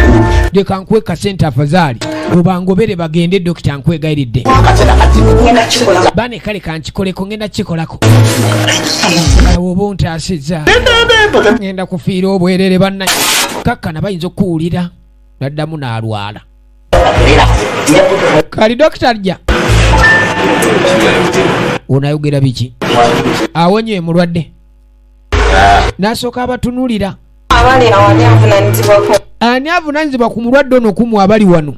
leka nkweka sente afazaali obangobere bagende dokita nkwegayiridde bane kale kankikoleko ngenda kikolako oba ontaasizza ngenda kufiira obwerere banna kakkana bayinza okuwulira naddamu n'alwala kali dokita ajja onayogera biki awonye mulwadde n'asooka abatunulira ani avunanyizibwa ku mulwadde ono kumu abali wano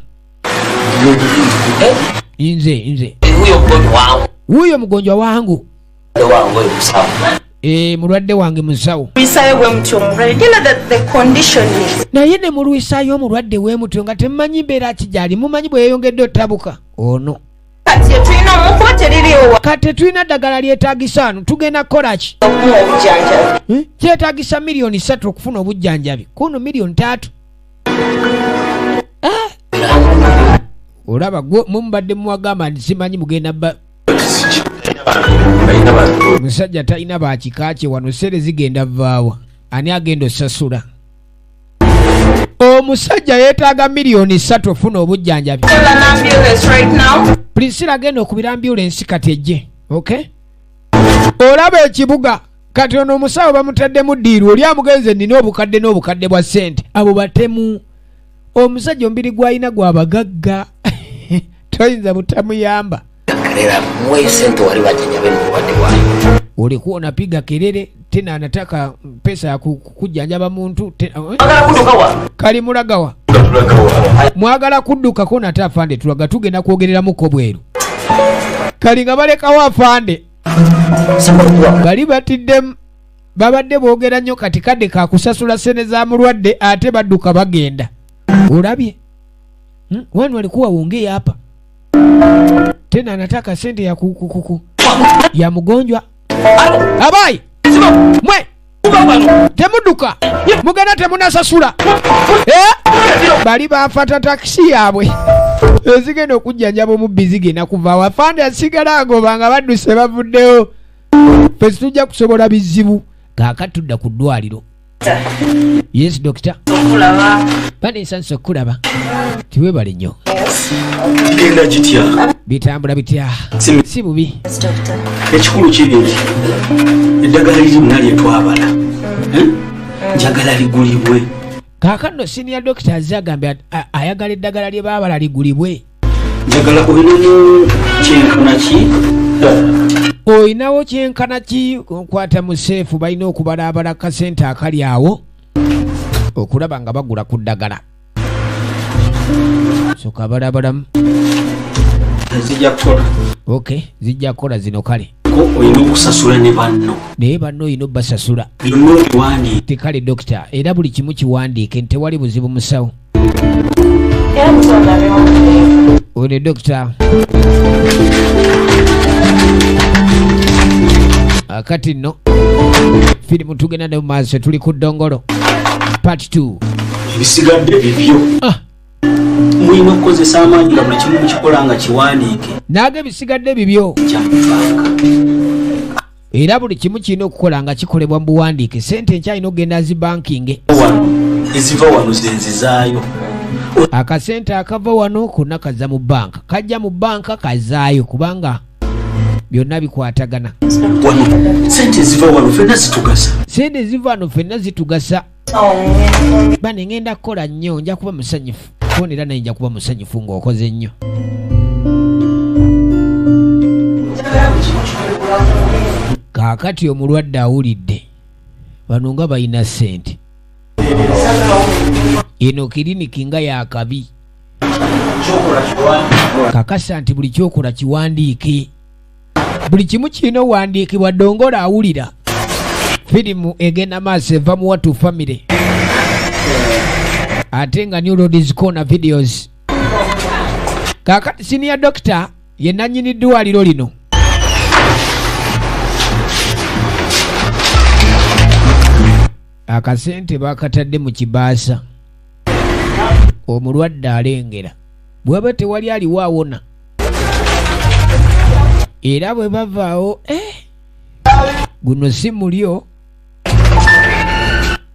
nze wuuyo mugonjwa wangu mulwadde wange musawo naye ne mulwisaayo omulwadde w'emutyo nga temumanyi mbeera kijali mumanyi bwe yeyongedde ottabuka ono kati tulina ddagala lyetaagisa ano tugenda kukolaki kyetaagisa miliyoni 3 okufuna obujjanjabi kuno miliyoni 3 olaba gwe mumubadde muwagamba nti simanyi mugenda bba musajja talina bakikakye wano sere zigenda vaawa ani agenda osasula omusajja yeetaaga miliyoni 3 ofuna obujjanjabi Priscilla agenda okubira ambulensi kati ejje okay olaba ekibuga kati ono omusawo bamutaddemu ddiiru oli amugenze nina obukadde n'obukadde bwa ssente abo batemu omusajja omubiri gw'alina gwabagagga toyinza butamuyamba ulikuwa unapiga kelele tena anataka pesa ya kujjanjaba muntu kali mulagawa mwagala kudduka ko nata afande tulaga tugenda kwogerera muko bweru kali nga balekawo afande bali batidde babadde boogera nnyo kati kadde kakusasula sene za mulwadde ate badduka bagenda ulabye wanu walikuwa uongee hapa tena anataka sente ya kukukuku ya mgonjwa abai mwe temuduka mugana temunasasula bali bafata taxi yabwe ezigenda okujjanjaba omubbi zigenda kuva wafande asigala agobanga badduse bavuddeyo ffe tujja kusobola bizibu kaakatudda ku ddwaliro yes doctor bane nsanso okulaba tiwebale nnyo genda kitya bitambula bitya si bubi ekikulu kiri eki eddagala lirimu lyetwabala njagala ligulibwe kaakano senior doctor azagambye ayagala eddagala lye baabala ligulibwe njagala olinamu kyenkana ki oyinawo kyenkana ki nkwata mu seefu balina okubalaabala kasente akali awo okulaba nga bagula ku ddagala soka balabalamu zijja kukola okay zijja kukola zino kale biwandiiko olina okusasula ne banno naye banno olina obbasasula byonna obiwandiika tekale dokita era buli kimu kiwandiike nti tewali buzibu musawo one dokita akati nno firimu tugenda ne mumaaso tuli ku ddongolo part 2 ebisigadde bibyo mulina okukozesa amaanyi nga buli kimu mukikola nga kiwandiike naaga ebisigadde bibyo era buli kimu kirina okukola nga kikolebwa mu buwandiike sente nkyalina okugenda zibankinge eziva wano zenzizaayo akasente akava wano konna kaza mu banka kajja mu banka kazaayo kubanga byonna bikwatagana wano sente eziva wano fenna zitugasa sente eziva wano fenna zitugasa bane ngenda kukola nnyo nja kuba musanyufu fonera naye nja kuba musanyufu ng'okoze nnyo kaakati omulwadde awulidde bano nga balina sente eno kiriniki nga yakabi kakasa nti buli kyokola kiwandiike buli kimu kirina owandiikibwa ddongola awulira firimu egenda maaso eva mu watu family ate nga New Roads Corner videos kakati senior doctor ye nannyini ddwaliro lino akasente bakatadde mu kibaasa omulwadde alengera bwaba tewali aliwo awona era bwe bavaawo guno si mulyo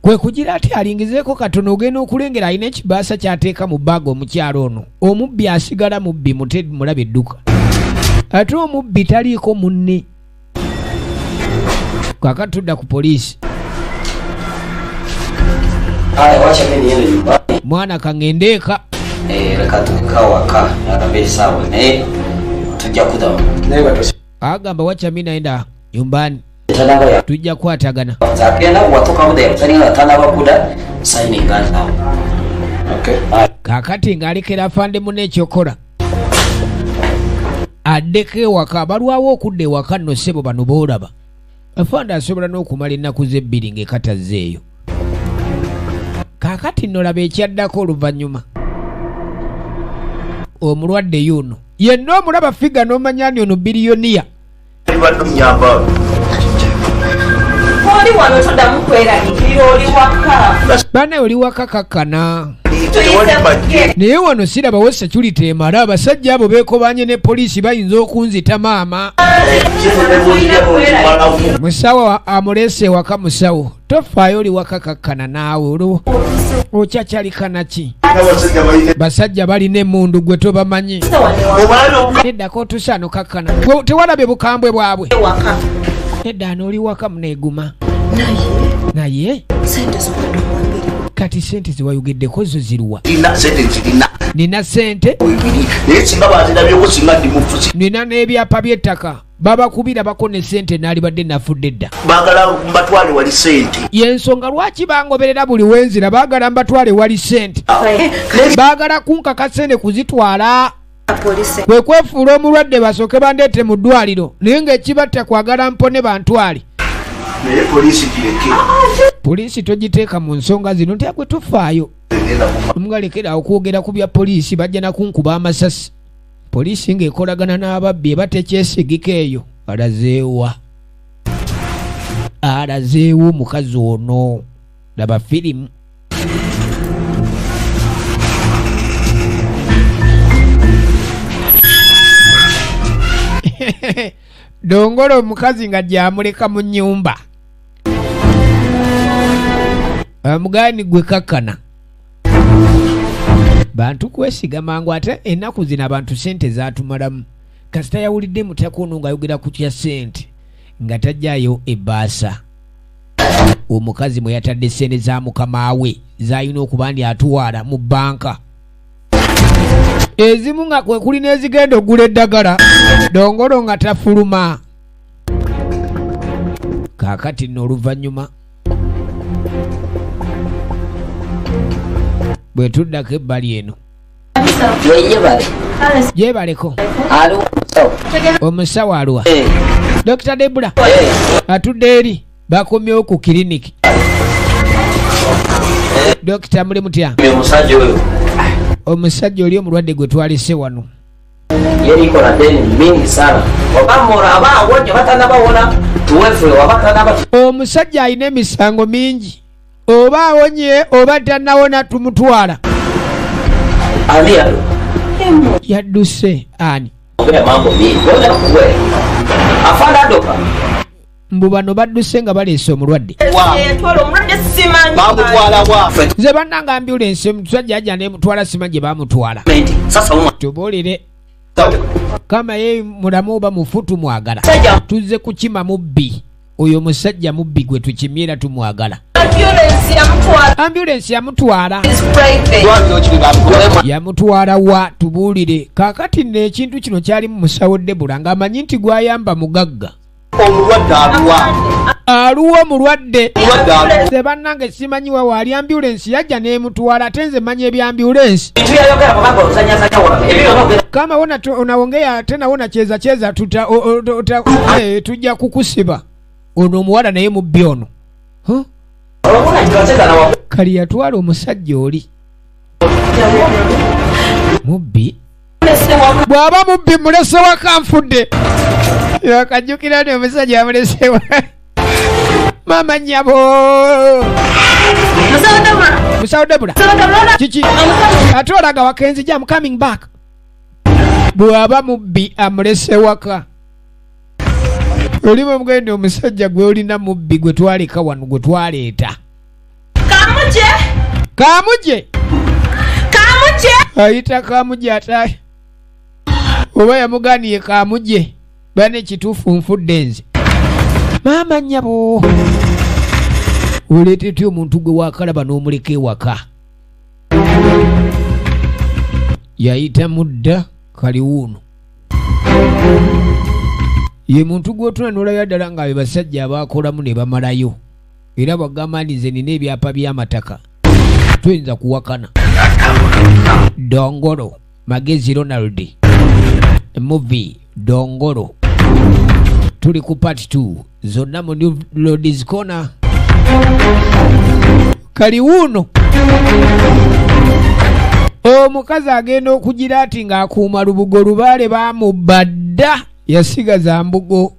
kwe kugira ati alingizeeko katono ogenda okulengera alina ekibaasa kyateeka mu baaga omukyalo ono omubbi asigala mubbi mulaba edduka ate omubbi taliiko munne kakati tudda ku poliisi mwana kangendeeka leka tukawaka nakambesaawe naye tujja kudamu agamba wachami naenda nyumbani tujja kwatagana zakenda watoka muda yatanira tanaba kuda signing now kakati ng'alekera afande munne ekyokola addeko ewaka balwawo okudda ewaka nno ssebo bano boolaba afande asobola n'okumala ennaku z'ebbiri ng'ekatazzeeyo kakati nno laba ekyaddako oluvannyuma omulwadde yuno yenna omulaba figa n'omanyani ono biliyoniya oli wano toddamu kweraliikirira oli waka bana oli waka kakkana naye wano sirabawo security emala abasajja abo beekobanye ne poliisi bayinza okunzita maama musawo amuleese ewaka musawo tofaayo oli waka kakkana naawe olwo okyakyalikana-ki basajja balina emundu gwe tobamanyi eddako otusaano kakkana tewalabye bukambwe bwabwe eddaano oli waka muneeguma naye kati sente ziwayogeddeko zo ziruwa nina sente nina n'ebyapa by'ettaka babakubira bako ne sente naali badde nafudde edda baagala mbatwale wali sente yensonga lwaki bangoberera buli wenzira baagala mbatwale wali sente baagala kunkakasene kuzitwala kwe kwefuula omulwadde basooke bandeete mu ddwaliro naye ng'ekibatta kwagala mpone bantwale naye poliisi gireke poliisi togiteeka mu nsonga zino ntyagwe tufaayo omugalekera okwogera ku bya poliisi bajja nakunkuba amasasi poliisi ng'ekolagana n'ababbi eba tekyesigika eyo alazeewa alazeewo omukazi ono laba firimu dongola omukazi nga gyamuleka mu nnyumba amugani gwe kakkana bantu kwesiga mangu ate ennaku zino abantu sente zatumalamu kasita yawulidde mutaka ono ng'ayogera ku kya sente nga tajjayo ebbaasa omukazi mwe yatadde sente za mukama we zayina okuba ndi atuwaala mu bbanka ezimu nga kwe kuli n'ezigenda ogula eddagala dongolo nga tafuluma kaakati nno oluvannyuma bwe tuddako ebbali eno yebaleko omusawo alwa Dr. Debra atudde eri bakomyewo ku kiriniki. Dokita muli mutya? Omusajja oyo. Omusajja oli omulwadde gwe twalise wano. Yeriko na deni mingi sana. Wabamora abawonye batanabawona. Tuwefe wabatanaba. Omusajja alina emisango mingi. Oba awonye oba tanawona tumutwala. Ani yado? Yadduse ani? Ogera mambo mingi. Ogera kuwe. Afanda adoka. Mbu bano badduse nga baleese omulwadde. Bamutwala wa. Nze bannanga ambulance omusajja ajja nemutwala simanyi gye bamutwala. Sasa uma. Tubuulire kama ye mulamu oba mufutu mwagala. Tuzze kukima mubbi. Oyo musajja mubbi gwe tukimyera tumwagala. Ambulance yamutwala. Yamutwala wa tubuulire. Kaakati n'ekintu kino kyali mu musawo Debra ng'amanyi nti gwayamba mugagga. Omulwadde Aluwa omulwadde. Nze bannange simanyi wa wali ambulance yajja n'emutwala ate nze manyi ebyambulance. Kama unaongea tena unacheza tujja kukusiba. Ono omuwala naye mubbi ono. Kali yatwala omusajja oli. Mubbi? Bw'aba mubbi mulese waka nfudde. Yakajjukira ni omusajja amulesewa. Mama nyabo. Musawo Debra. Kiki? Ate olaga wakenzi I'm coming back. Bw'aba mubbi amulese waka. Olimu mugende omusajja gwe olina mubbi gwe twaleka wano gwe twaleeta. Kamuje. Ayita Kamuje ataye. Oba yamuganiye Kamuje. Bane kituufu nfudde nze. Mama nyabo. Oleetete omuntu gwe wakalaba n'omuleka ewaka. Yayita mudda Kaliwuuno. Ye muntu gw'otuna n'olabira ddala nga be basajja abaakolamu ne bamalayo. Era bagamba nti nze nina ebyapa by'amataka. Tuyinza kuwakana. Dongolo. Magezi Ronald. Movie Dongolo. Tuli ku part 2. Zonna mu New Ladies Corner. Kaliwuuno. Omukazi agenda okugira ati ng'akuuma lubugo lubaale bamubadda. Yasigaza mbugo.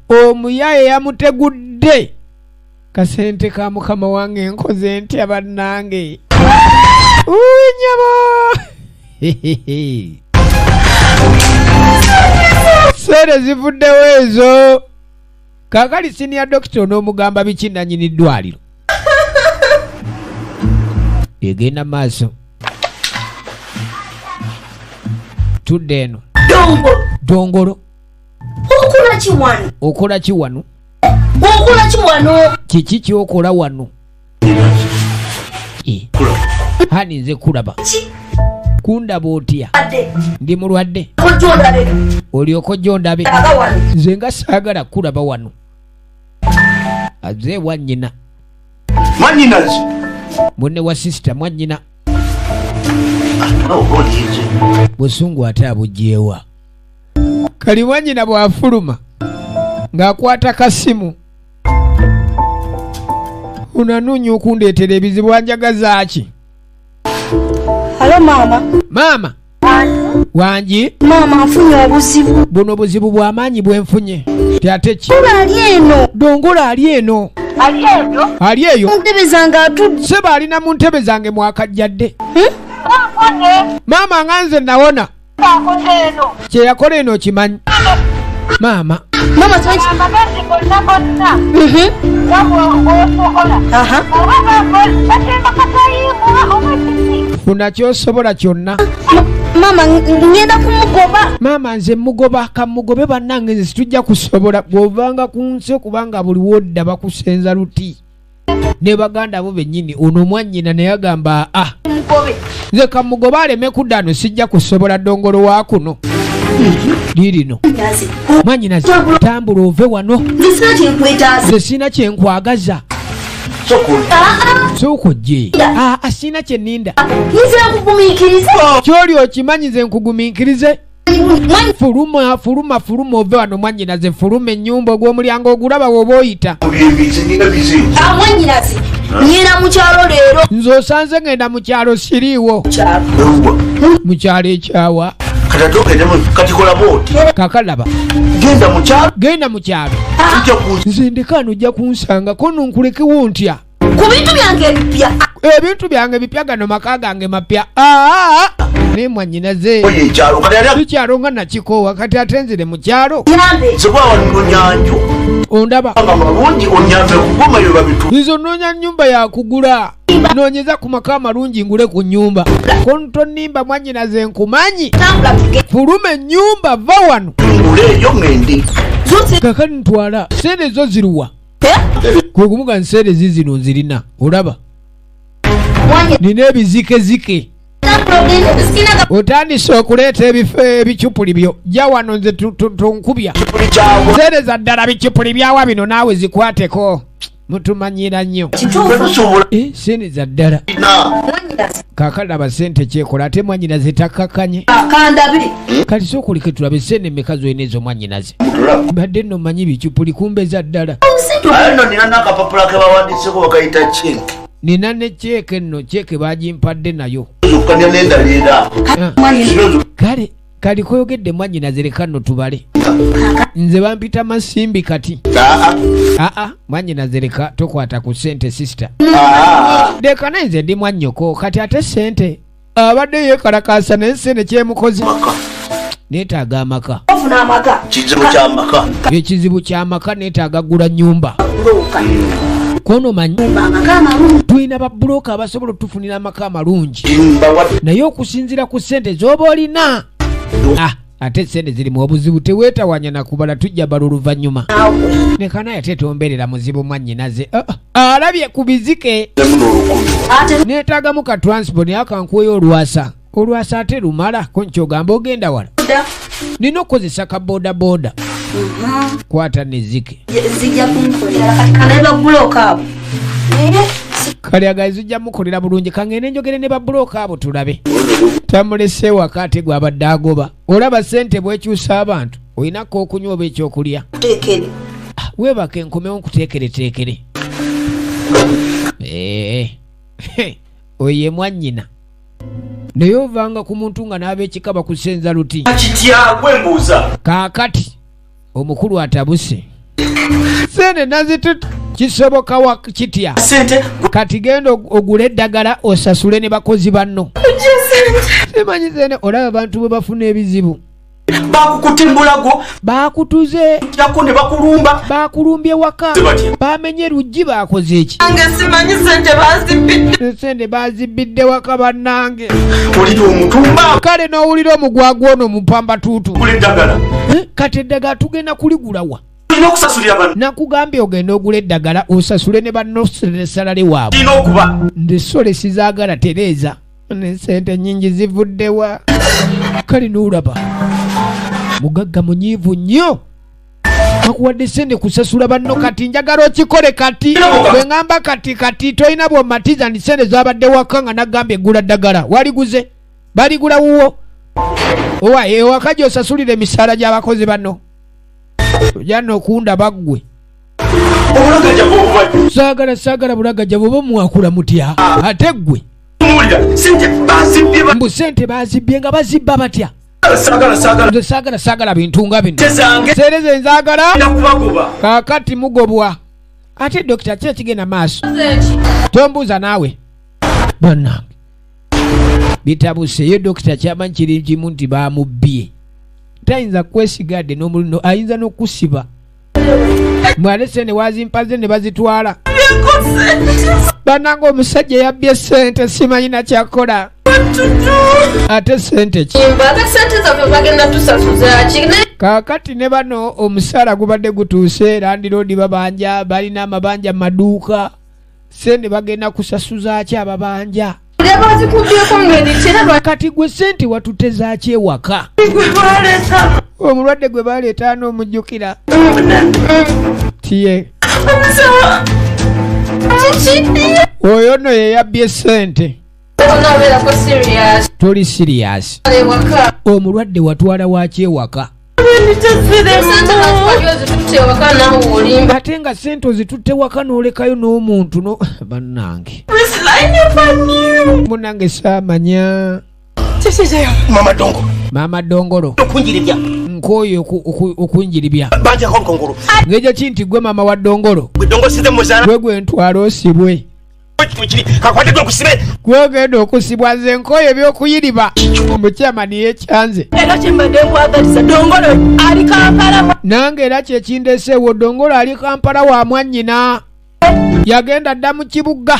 Omuyaye yamutegudde. Kasente ka mukama wange nkoze ntya bannange. Unyabo. Sere zivuddewo ezo. Kaakali senior doctor n'omugamba biki nannyini ddwaliro. Egenda maaso. Tudde eno. Dongolo. Okola ki wano? Kiki kyokola wano? Hani nze kulaba. Kundaba otya? Ndi mulwadde. Olyoka ojja ondabe. Nze nga saagala kulaba wano. Aze wannyina. Mwannyinazi. Munne wa sisita mwannyina. Busungu ate abugyewa. Kali mwannyina bw'afuluma ng'akwata kasimu. Unanunya okundeetera ebizibu wanjagaza ki? Halo mama. Mama. Wanji? Mama nfunye obuzibu. Buno buzibu bw'amaanyi bwe nfunye. Ate ki? Ali eno. Dongolo ali eno. Ali eyo. Ntebe zange atudde. Seba alina mu ntebe zange mwakajjadde. Mama nga nze nawona. Kye yakola eno kimanyi. Mama. Mama twanchi. Funa ky'osobola kyonna. Mama ngenda kumugoba. Mama nze mugoba kamugobe bannange nze situjja kusobola bw'ovanga ku nsi kubanga buli wodda bakusenza luti. Ne baganda bo bennyini ono mwannyina naye agamba nze kamugoba aleme kuddano sijja kusobola Dongolo wa kuno. Lirino. Mwannyinaze tambula ove wano. Nze sina kye nkwagaza. Soko je. Asina kye ninda. Nze nkugumiikirize. Kyoli okimanyi nze nkugumiikirize. Fuluma ove wano mwannyinaze fuluma ennyumba ogw'omulyango ogulaba woba oyita. Mwannyinaze nyina mu kyalo leero. Nze osanze ngenda mu kyalo siriiwo. Mu kyalo ekyawa. Katikola boti. Kakalaba. Genda mu kyalo. Nze ndekano ojja kunsanga ko nonkulekewo ntya. Ku bintu byange ebipya. Ebintu byange bipya gano maka gange mapya. Ne mwannyinaze. Tukyalo nga nakikoowa kati ate nzire mu kyalo. Ondaba. Izo noonya nnyumba ya kugula. Noonyeza ku maka amalungi ngule ku nnyumba. Kontonimba mwannyinaze nkumanyi. Fuluma ennyumba va wano. Kakati ntwala. Sente zo ziruwa. Kwe kumuga nsente zizino nzirina. Olaba. Nina ebizike. Otandise okuleeta ebifo ebicupuli byo. Jja wano nze tonkubya. Sente za ddala bicupuli byawa bino naawe zikwateko. Mutumanyira nnyo. Sente za ddala. Kakalaba sente kyekola ate mwannyinaze takkakanye. Kati sookuleke tulabe sente mmeka zoyina ezo mwannyinaze. Mbadde nno mmanyi bicupuli kumbe za ddala. Nina n'akapapula ke bawandiseko bakayita cheeke. Nina ne cheeke nno cheeke bagimpadde nayo. Kale koyogedde mwannyinaze leka nno tubale. Nze bampita Masimbi kati. Mwannyinaze leka tokwata ku sente sister. Leka nenze ndi mwannyoko kati ate sente. Abadde yeekalakaasa n'ensene kyemukozi. Neetaaga amaka. Ekizibu ky'amaka neetaaga gula nnyumba. Kono manyi tulina babulooka abasobola otufunira amaka amalungi naye okusinziira ku ssente z'oba olina ate sente ziri mu obuzibu teweetawanya nakubala tujja bala oluvannyuma nekanaye ate tombeerera muzibu mwannyinaze alabye ku bizike neetaagamu ka transport naye akankuweyo olwasa ate lumala ko nkyogamba ogenda wala nina okukozesa ka bodaboda kwata nezike zijja kunkolera kati babulooka abo kale agazi zijja mukolera bulungi kangende njogere ne babulooka abo tulabe tamulese waka ate gwe abadde agoba olaba sente bwekyusa abantu olinako okunywa oba ekyokulya weebaka enkomewo nkuteekereteekere oye mwannyina naye ovanga ku muntu nga n'ab'ekikaba kusenza luti kityagwe mbuuza kaakati omukulu atabuse sente nazitutu kisoboka wa kitya sente kati genda ogule eddagala osasule ne bakozi banno simanyi sente olaba abantu bwe bafuna ebizibu bakukutimbulago bakutuze jako ne bakulumba bakulumbye waka bamenye luggi bakoze eki simanyi sente bazibidde waka bannange olira omutumba kale n'owulira omugwagwa ono mupamba tuutu eddagala kati eddagala tugenda kuligulawa olina okusasulira banno nakugambye ogenda ogula eddagala osasule ne banno salale waabwe olina okuba nde sole sizaagala tereeza ne sente nnyingi zivuddewa kale n'olaba mugagga munyiivu nnyo akuwadde sente kusasula banno kati njagala okikole kati bwe ŋŋamba kati tolina bwomatiza ndi sente zabadde waka nga naggambye eggula ddagala waliguze baligula wuwo owa ewaka gy'osasulira emisaala gy'abakozi banno ojjanna okunda baggwe saagala bulagaja bwoba muwakula mutya ate ggwe mbu sente bazibbye nga bazibba batya nze saagala bintu nga bino seereze nzaagala kaakati mugobwa ate dokita ki ekigenda maaso tombuuza naawe bannange bitabuse ye dokita kyamanyi kiri kimu nti bamubbye tayinza kwesigadde n'omulino ayinza n'okusiba mwale sente wazimpaze ne bazitwala bannange omusajja yabbye sente simanyi nakyakola ate sente ki kaakati ne bano omusaala gubadde gutuuse landiroodi babanja balina amabanja mu maduuka sente bagenda kusasuza ki ababanja kati gwe sente watuteza ki ewaka omulwadde gwe baleeta n'omujjukira tiye oyo no yeyabbye sente toli serious omulwadde watwala wakyewaka ate nga sente ozitutte waka n'olekayo n'omuntu no bannange munange saamanya mama dongolo okunjiribya nkoyo okunjiribya banja konkongolo ngeja kinti gwe mama wa dongolo dongolo size muzana gwe ntwalo osibwe kakwate gwe kusibe gwegenda okusibwa nze nkoyo ebyokuyiriba omukyamani yekyanze era kyembadde nkwagaliza dongolo ali Kampala nange era kyekindeseewo dongolo ali Kampala wa mwannyina yagenda dda mu kibuga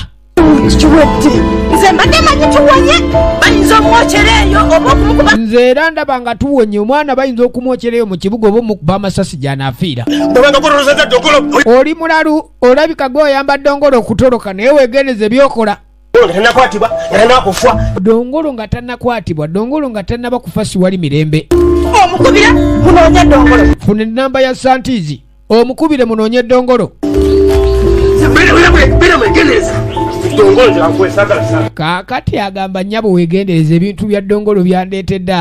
kikiwedde nze mbadde manyi tuwonye bayinza omwokyeraeyo oba okumukuba nze era ndaba nga tuwonye omwana bayinza okumwokyeraeyo mu kibuga oba omukuba amasasi gy'anaafiira bwebanga kulowooza dongolo oli mulalu olabika gweoyamba dongolo okutoloka naye weegendeze byokola tanakwatibwa yanakufa dongolo nga tannakwatibwa dongolo nga tannaba kufa siwali mirembe omukubira munoonye dongolo funa enamba ya santizi omukubire munoonye dongolo kaakati agamba nnyabo weegendereza ebintu bya dongolo byandeetedde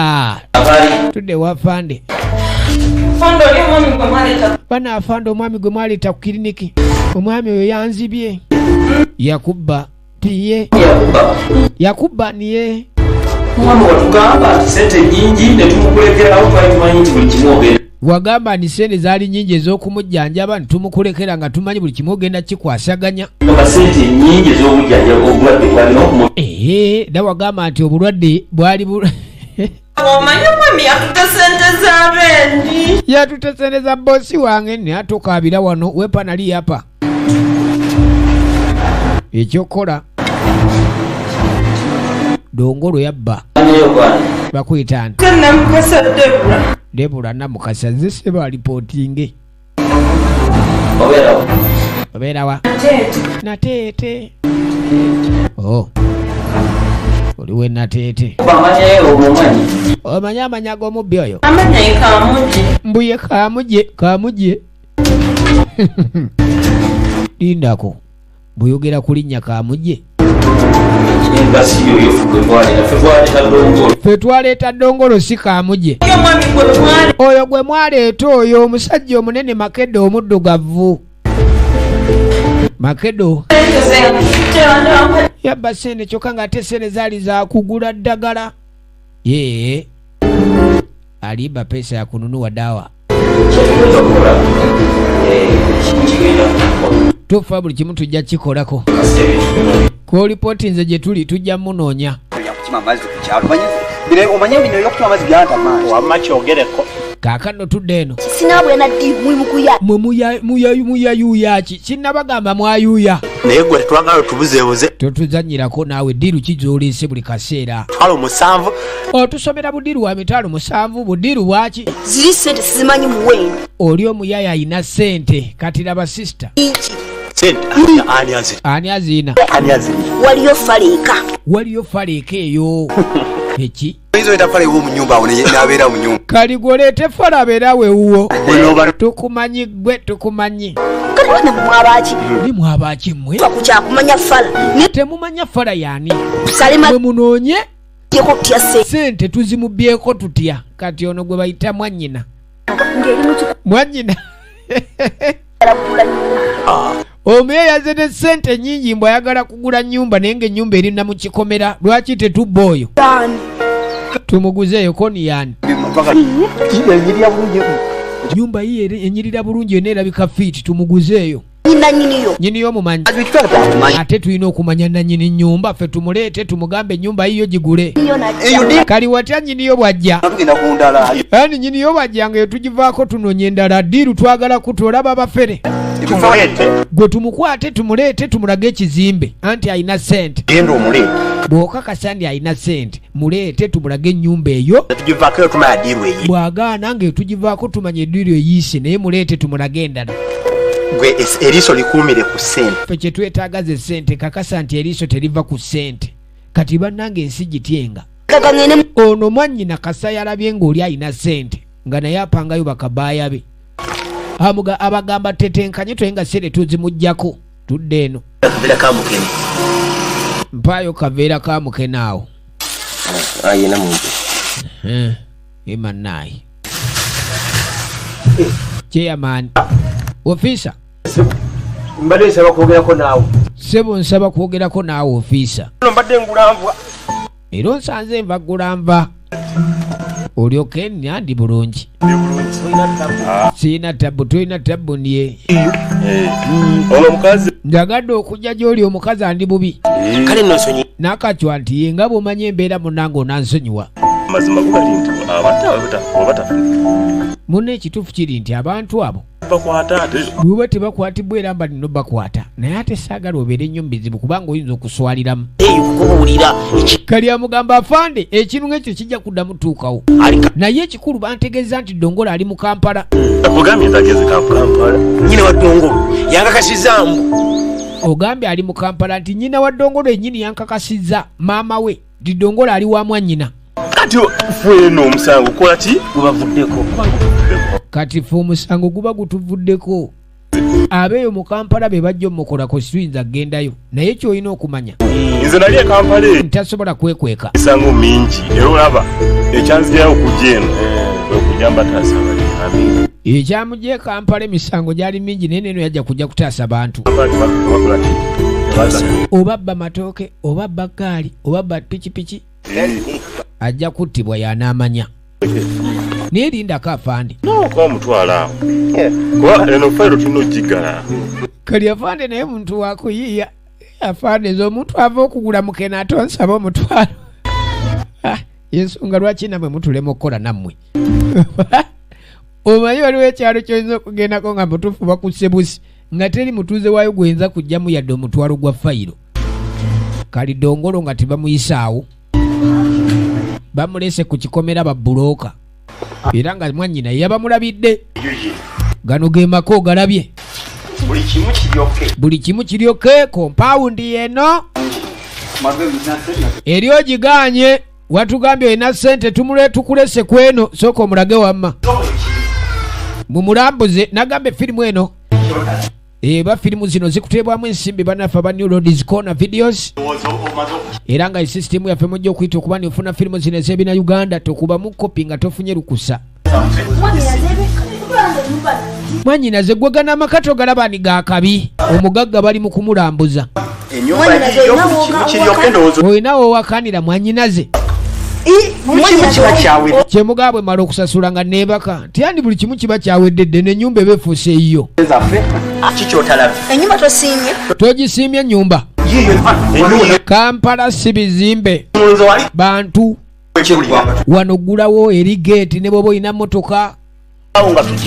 tudde wafande banaafande omwami gwe mwaleeta ku kiriniki omwami oyo yanzibye yakubba tiye yakubba niye mwami watugamba nti sente nyingi netumukulekerawo twali tumanyi nti buli kimu ogenda wagamba nti sente zaali nyingi ez'okumujjanjaba nitumukulekera nga tumanyi buli kimu ogenda kikwasaganya sente nyingi ez'obujjanjaba obulwadde bwalina era wagamba nti obulwadde bwali omanyi mwami yatutte sente z'abendi yatutte sente za bosi wange neatukaabira wano wepanali yapa ekyokola dongolo yabba bakuyita nti namukasa debula namukasa ziseba alipootinge obeerawa nateete oliwe nateete omanyi amanya g'omubbi oyo amanyaye kamuje mbuye kamuje lindako buyogera ku linnya kamuje fe twaleeta dongolo si kamuje oyo gwe mwaleeta oyo omusajja omunene makedo omuddugavu makedo yabba sente kyokka nga ate sente zaali zakugula ddagala yee aliba pesa ya kununua dawa tufa buli kimu tujja kikolako kolipoti nze gye tuli tujja munoonya kaakano tudde eno sinabwena ddi muyayuuyaki kinnabagamba mwayuuya naye gwe tetwagala otubuzeebuze totuzanyirako naawe ddiru kizoolese buli kaseera twalo 7 otusomera budiru wa mitwalo 7 budiru bwaki ziri sente sizimanyi muwendo oli omuyaya ayina sente kati laba sisita ani azina waliyo faleeka eyo eki kali gwoleete fala abeera wewuwo tukumanyi gwe tukumanyi nimwabaki mmwe temumanya fala yani mwe munoonye sente tuzimubyeko tutya kati ono gwe bayita mwannyina omuyeyaze ne sente nyingi mbw ayagala kugula nnyumba naye nga ennyumba erinna mu kikomera lwaki tetubba oyo tumuguzeeyo koni yani nyumba yiye enyirira bulungi yonna erabika fiiti tumuguzeeyo nyiniyo mumanyi ate tulina okumanya nanyini nnyumba ffe tumuleete tumugambe ennyumba yiyo gigule kali watya nyiniyo bwajja ani nyiniyo bwajjanga eyo tugivaako tunonye endala ddiiru twagala kutolaba abafere gwe tumukwate tumuleete tumulage ekizimbe anti alina sente bw'okakasa ndi alina sente muleete tumulage ennyumba eyo bw'agaana ngaetugivaako tumanya eddiiru eyiise naye muleete tumulage endala gwe eriiso likuumire ku ssente ffe kye twetaaga ze ssente kakasa nti eriiso teriva ku ssente kati bannange ensi gityenga ono mwannyina kasa yalabye ng'oli alina ssente nga naye apangayo bakabaaya be abagamba tetenkanye twe nga sente tuzimuggyako tudde eno mpayo kaveera ka mukenaawo ayina muntu emanayi chairman officer mbadde nsaba kwogerako naawe sebo nsaba kwogerako naawe officer mbadde ngulanvwa era onsanze nva gulanva olyoke nandi bulungi siina tabu tolina tabu niye ono omukazi njagadde okujja gy'oli omukazi andi bubi kale nosonyi nakacwa nti ye nga bw'omanyi embeera munange onansonyiwa mazima gugali nti obata munna ekituufu kiri nti abantu abo bakwata ate bweba tebakwatibwa era mba nino bakwata naye ate saagala obeere nnyo mubizibu kubanga oyinza okuswaliramu kubuulira kali amugamba afande ekintu ng'ekyo kijja kuddamu tuukawo naye ekikulu bantegeeza nti Dongolo ali mu Kampala ogambye ntageze Kampala nyina wa Dongolo yankakasizza mbu ogambye ali mu Kampala nti nnyina wa Dongolo ennyini yankakasizza maama we nti Dongolo ali wa mwannyina kati fweeno omusango kola ki gubavuddeko kati fe omusango guba gutuvuddeko abeeyo mu Kampala be bajja omukolako siyinza kgendayo naye kyolina okumanya nze nali e Kampala ntasobola kwekweka misango mingi era olaba ekyanzirayo okujja eno okujamba taasa bali ekyamugye Kampala emisango gyali mingi naye neno yajja kujja kutaasa bantu oba bba matooke oba bba gaali oba bba pikipiki ajja kuttibwa y'anaamanya naye lindako afande kuba mutwala awo kuba eno fayiro tulina okigala kali afande naye muntu wakuyiiya afande nze omuntu ava okugula mukene ate onsaba omutwalo ensonga lwaki namwe mutulema okukola nammwe omanyi waliwo ekyalo kyoyinza okugendako nga mutuufu bakusse busi nga teri mutuuze waayo gwenza kujjamu yadde omutwalo gwa fayiro kali Dongolo nga tebamuyisaawo bamulese ku kikomera babbulooka era nga mwannyina yabamulabidde gano ge mako galabye buli kimu kiryoke kompawundi yeno eri ogiganye watugambye olina ssente tukulese ku eno sooka omulage wamma mumulambuze nagambe firimu eno eba firimu zino zikuteebwamu ensimbi banafe aba New Roads Corner Videos era nga esisitimu yaffe mujja okuyita okuba nifuna firimu zino ez'ebina Uganda tokubamu kopi nga tofunye lukusa mwanyinaze gwegana amakato galaba ni gakabi omugagga bali mu kumulambuza olinawo owakanira mwanyinaze kyemugabwe mala okusasula nga nebaka tiyandi buli kimu kiba kyaweddedde n'ennyumba eba efuuse eyiyo enyumba tosiimye togisiimye ennyumba Kampala si bizimbe bantu wano gulawo eri geeti ne bwoba olina motoka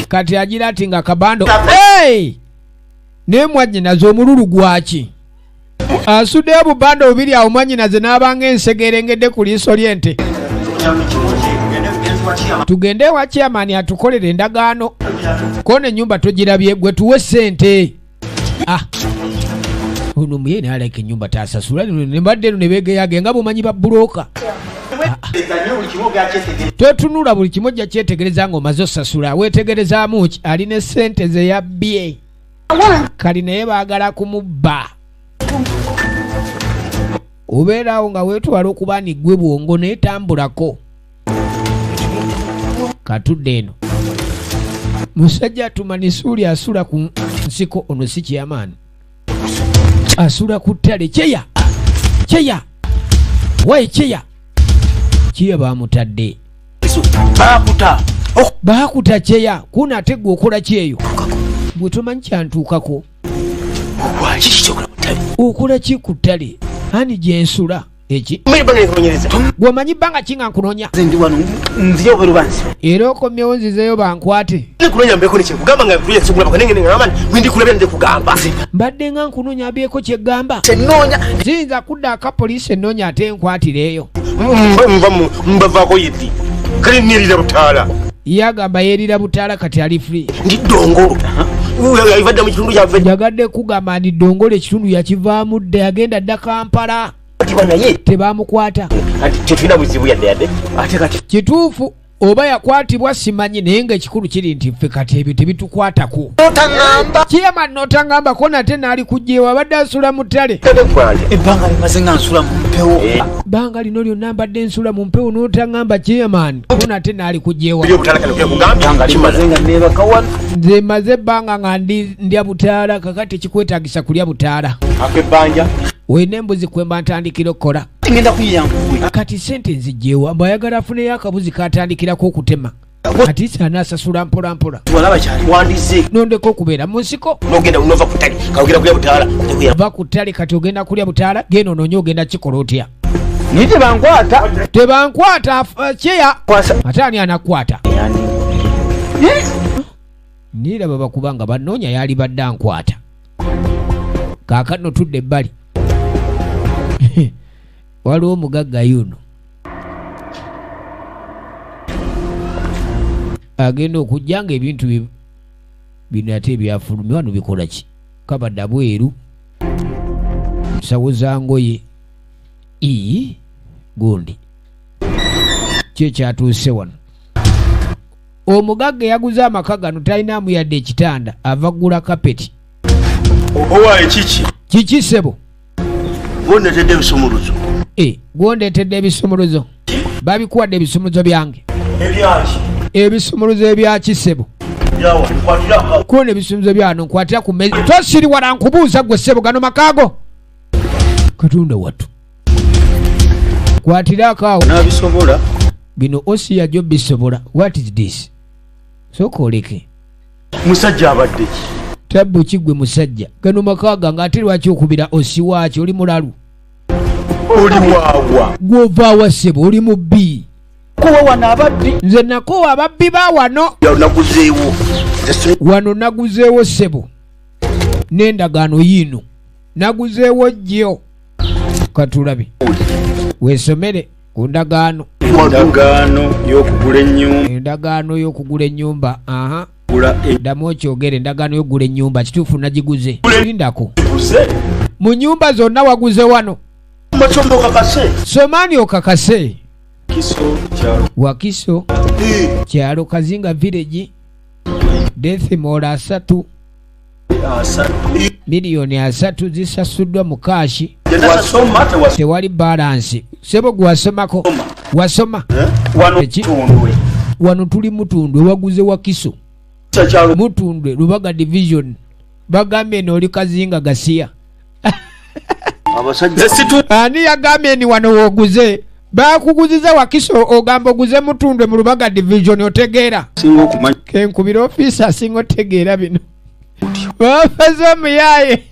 kati agira ati nga kabando naye mwannyinaze omululu gwaki asuddeyo bubanda bubiri awo mwannyinaze n'abanga ensege erengedde ku liiso ly'ente tugende ewa chairman atukolere endagaano kona ennyumba togirabye gwe tuwe ssente ono muye naaleka ennyumba tasasula nembadde eno ne beegeyage nga bumanyi babbulooka totunula buli kimu ojja kyetegereza nga omaze osasula weetegerezaamu ki alina essente ze yabbye kali naye baagala kumubba obeeraawo nga weetwala okuba ni ggwe bwongo naye tambulako katudde eno musajja atumanisuuli asula ku nsiko ono si kyamaani asula ku ttale kyeya wayi kyeya bamutadde baakuta kyeya kuna ate gwe okola kyeyo bwe tomanyi kyantuukako okola ki ku ttale ani gyensula eki gwemanyi bbanga kinga nkunonya era okomyewo nzizeyo bankwate mbadde nga nkunonya abyeko kyeggamba ziyinza kudda akapoliisi ennoonya ate enkwatireeyo mbavaako yeddi kale nirira butaala yagamba yerira butaala kati ali free ndi Dongolo yavadde mu kitundu kyaffe jagadde kugamba ndi Dongolo ekitundu yakivaamu dde yagenda dda Kampala naye tebamukwata tetulina buzibu yadde ate kati kituufu oba yakwatibwa simanyi naye ng'ekikulu kiri nti ffe kati ebyo tebitukwatako. Chairman n'otangamba ko nate naali kujjeewo abadde asula mu ttale. Ebbanga limaze nga nsula mu mpewo. Bbanga lino lyonna mbadde nsula mu mpewo n'otangamba chairman ko nate naali kujjeewo. Nze maze ebbanga nga ndya butaala kakati kikwetaagisa kulya butaala. Akebbanja. Wena embuzi kwemba ntandikira okukola. Ngenda kuyiyankuwe. Kati sente nzijjeewa mbayagala afuneyo akabuzi katandikirako okutema. Ati saana asasula mpolampola. Walaba kyali wandize. Nondeko okubeera mu nsiko. Nogenda unova ku ttale. Kawogera kulya butaala. Ova ku ttale kati ogenda kulya butaala genda onoonye ogenda kikola otya. Ni tebankwata. Tebankwata kyeya. Ate ani anakwata? Niraba bakubanga banoonya yali badde ankwata. Kaakano tudde ebbali. Waliwo omugagga yuno agenda okujja nga ebintu bino ate ebyafulumye wano bikola ki? Kabadde bweru nsawo za ngoye gundi kyekyatuuse wano. Omugagga yaguze amaka gano talinaamu yadde ekitanda ava gula kapeti. Owaye kiki sebo? Gondetedde ebisumuluzo. Gondetedde ebisumuluzo. Babikuwadde ebisumuluzo byange. Ebyaki? Ebisumuluzo ebyaki sebo? Yawa, nkwatira. Kuno ebisumuluzo byano nkwatira ku mezi. Tosiri wala nkubuuza gwe sebo gano makaago. Katonda wattu. Kwatira akaawo. Nabisobola. Bino osi yajo bisobola. What is this? Sooka oleke. Musajja abadde ki? Tabbu kigwe musajja. Gano makaaga ng'ate lwaki okubira osi waaki oli mulalu. Oli waawa. Gw'ovaawa sebo oli mubbi. Kowa wano ababbi. Nze nakoowa ababbi ba wano. Naguzeewo. Wano naguzeewo sebo. N'endagaano yiino. Naguzeewo jjo. Katulabe. Weesomere ku ndagaano. Endagaano y'okugula ennyumba. Endagaano y'okugula ennyumba. Ddamu okyogere endagaano y'okugula ennyumba kituufu nagiguze. Lindako. Mu nnyumba zonna waguze wano. Machombo kakase. Somani okakase. Kiso kyalo. Wakiso. Kyalo Kazinga village. Death mola 3. Miliyoni 3 zisasuddwa mu kaashi. Tewali balance. Sebo gwasomako. Wasoma. Wano tuli Mutundwe waguze Wakiso. Mutundwe Lubaga division. Bagambye n'oli Kazinga Gasiya. Ani yagambye ni wano woguze. Bakuguziza Wakiso ogamba oguze Mutundwe mu Lubaga division otegeera. Kenkubira ofisa singo tegeera bino. Wafaze muyaye.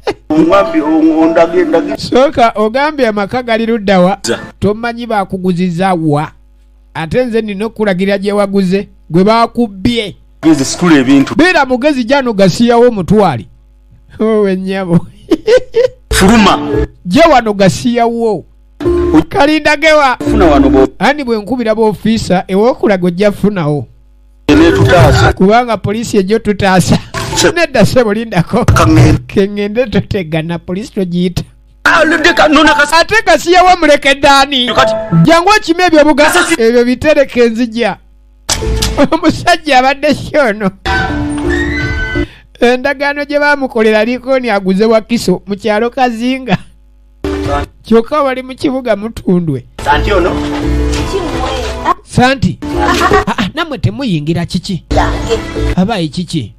Soka ogambye amaka gali luddawa. Tomanyi bakuguziza wa. Ate nze nina okulagira gye waguze gwe bakubbye. Beera mugezi jano Gasiyawo Mutwali. Owe nnyabo. Fuluma. Gye wano Gasiyawo. Kalindagewa. Ani bwe nkubira b'ofiisa ew'okulaga ojja funawo. Kubanga poliisi ejjo tutaasa. Nedda sebo lindako. Kengende totegana poliisi togiyita. Ate Gasiyawo mulekedde ani? Jangu okime ebyo bugasa ebyo bitereke enzija. Omusajja abadde kyono. Endagaano gye baamukolera Likoni aguze Wakiso mu kyalo Kazinga. Kyokka bali mu kibuga Mutundwe. Santi ono? Santi. Namwe temuyingira kiki? Abayi kiki?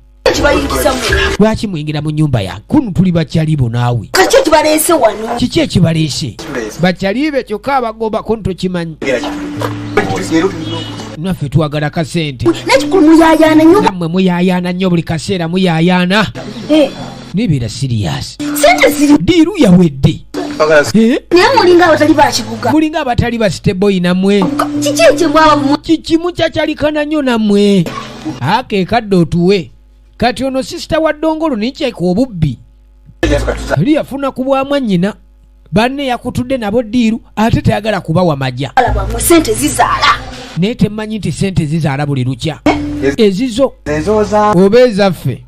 Lwaki muyingira mu nnyumba yange? Kuno tuli bakyalibo naawe. Kaki ekibaleese wano? Kiki ekibaleese? Bakyalibe kyokka abagoba kuno tokimanyi. Naffe twagala kasente. Nekikulu muyayaana nnyo. Nammwe muyayaana nnyo buli kaseera muyayaana. Nibeera sirias. Sente ziri. Diiru yawedde. Naye mulinga abatali bakibuga. Mulinga abatali basiteboyi nammwe. Kiki ekyo mwaba mu? Kiki mukyakyalikana nnyo nammwe. Ake kadde otuwe. Kati ono sisita wa Ddongolo nikyeka obubbi. Ali yafuna ku bwa nnyina. Banne yakutudde nabo Diiru ate tayagala kubawa majja. Alaba sente zizaala. Naye temanyi nti sente zizaala buli lukya. Ezizo. Oba ezaffe.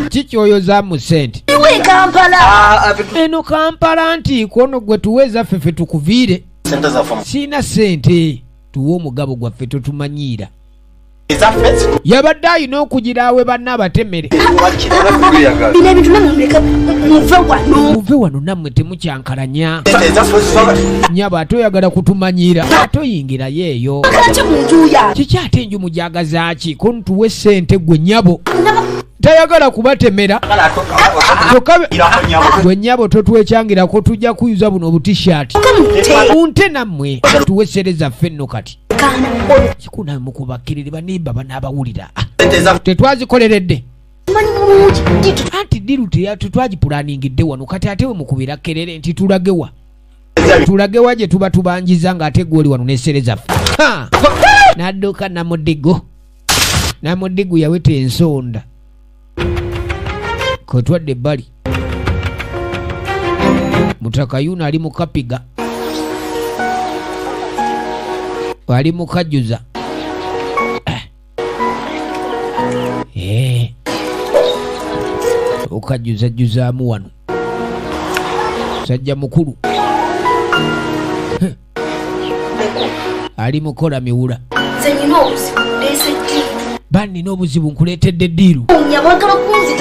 Kikyoyozaamu sente. Iwe Kampala. Eno Kampala nti kono gwe tuwe ezaffe ffe tukuviire. Siina sente. tuwe omugabo gwaffe totumanyiira yabadde ayina okugiraawe banna abatemere bino ebintu namuleka muve wano nammwe temukyankalanya nyaba ate oyagala kutumanyiira ate oyingirayo eyo kaki munjuya kiki ate enju mujagazaaki ko ntuwe ssente gwe nyabo tayagala kubatemera gwe nyabo totwekyangirako tujja kuyuza buno obutishaati unte nammwe tuwe sere zaffe nno kati kikunawe mukubakkirire banimba banaabawulira tetwazikoleredde anti diru tetwagipulaaningidde wano kati ate we mukubira kerere nti tulagewa tulagewa gye tuba tubanjiza ng'ate gwoli wano n'essere zaffe n'adduka namudigo yaweta ensonda kotwadde ebbali mutaka yuno ali mukapiga ali mukajjuza okajjuzajjuzaamu wano sajja mukulu ali mukola miwula bannina obuzibu nkuleetedde ddiiru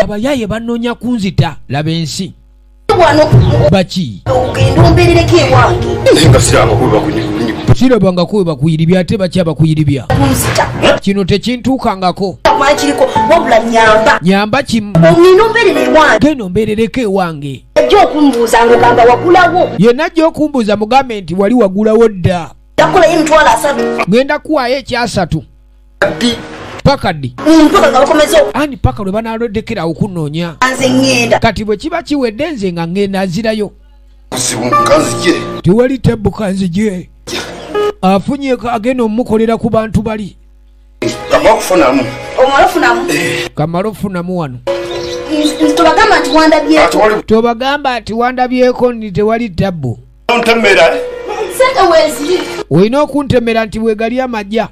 abayaaye bannoonya kunzita laba ensi baki sirabangako we bakuyiribya ate baki abakuyiribya kino tekintuukangako nyamba kimu genda ombeerereko ewange yenna ajja okumbuuza mugambe nti wali wagulawo dda ngenda kuwaayo ekyasatu pakaddi ani paka lwe banaloddekera okunnoonya kati bwe kiba kiwedde nze nga ngenda nzirayo tewali tebbuka nzije afunye agenda omukolera ku bantu bali kamala ofunamu wano tobagamba nti wandabyeko nti tewali tabbu olina okuntemera nti bwegali amajja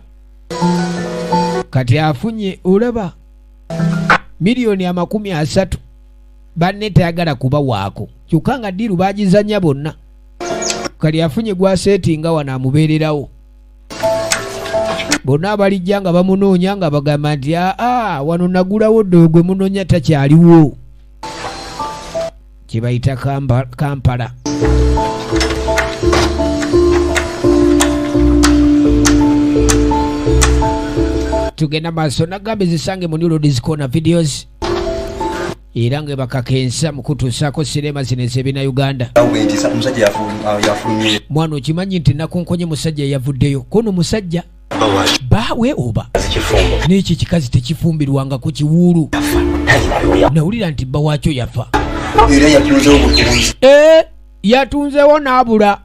kati afunye olaba miliyoni 30 banne tayagala kuba waako kyokka nga ddiiru bagizanya bonna kali afunye gwaseetinga wano amubeererawo bonna abalijja nga bamunoonya nga bagamba nti wano nagulawo ddoyo gwe munoonya takyaliwo kyebayita Kampala tugenda maaso nagambe zisange mu New Roads Corner videos era nga bakakensa mukutuusaako sinema zino ez'ebina Uganda mwana okimanyi nti nakonkonye musajja yavuddeyo kono musajja bawe oba n'eki kikazi tekifumbirwanga ku kiwuulu nawulira nti bba waakyo yafa yatunzewo n'abula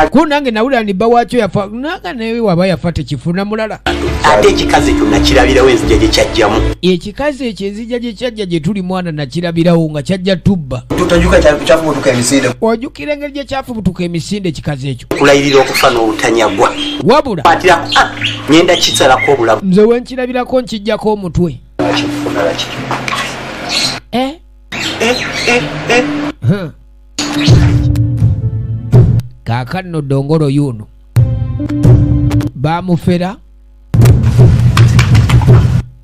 kunange nawulira nti bba waakyo yafa nanga naye waba yafa tekifuna mulala ate ekikazi ekyo nakirabirawo enzija gye kyajjamu ekikazi ekyo enzija gye kyajja gye tuli mwana nakirabirawo nga kyajja tubba ojjukira engeri gye kyafubutuka emisinde ekikazi ekyo kulayirira okufa n'obutanyagwa wabula ngenda kisalako obulamu nze wenkirabirako nkijjako omutwe kaakano dongolo yuno bamufera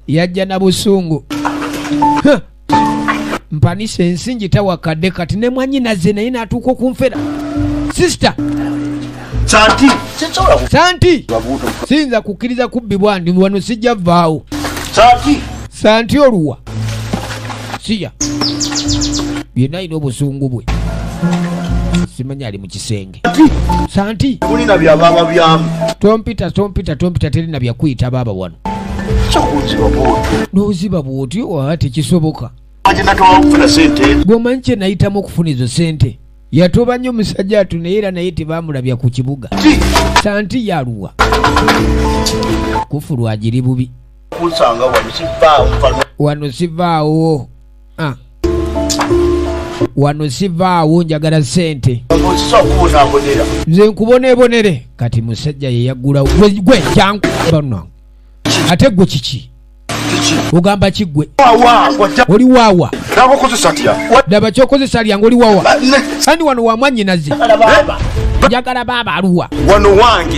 yajja na busungu mpanisa ensingi tawakadde kati ne mwanyinaze naye naatuuka okunfera sister santi siyinza kukkiriza kubbibwa ndi wano sijja vaawo santi oluwa siya yenna ayina obusungu bwe simanya ali mu kisenge santi tompita terina byakuyita baaba wano n'oziba bw'otyo tekisoboka gwomanyi kye nayitamu okufuna ezo sente yatoba nnyo omusajja atunaye era naye tebamulabya ku kibuga santi yaluwa kufulu agiri bubi wano sivaawo wano sivaawo njagala sente nze nkuboneebonere kati musajja yeyaggulawo gwe kyangu ate gwe kiki ogamba kigwe oli waawa Nabo kozesa atya. Daba kyokozesa lyange oli wawa. Sandi wano wa mwannyinaze. Njagala baba aluwa.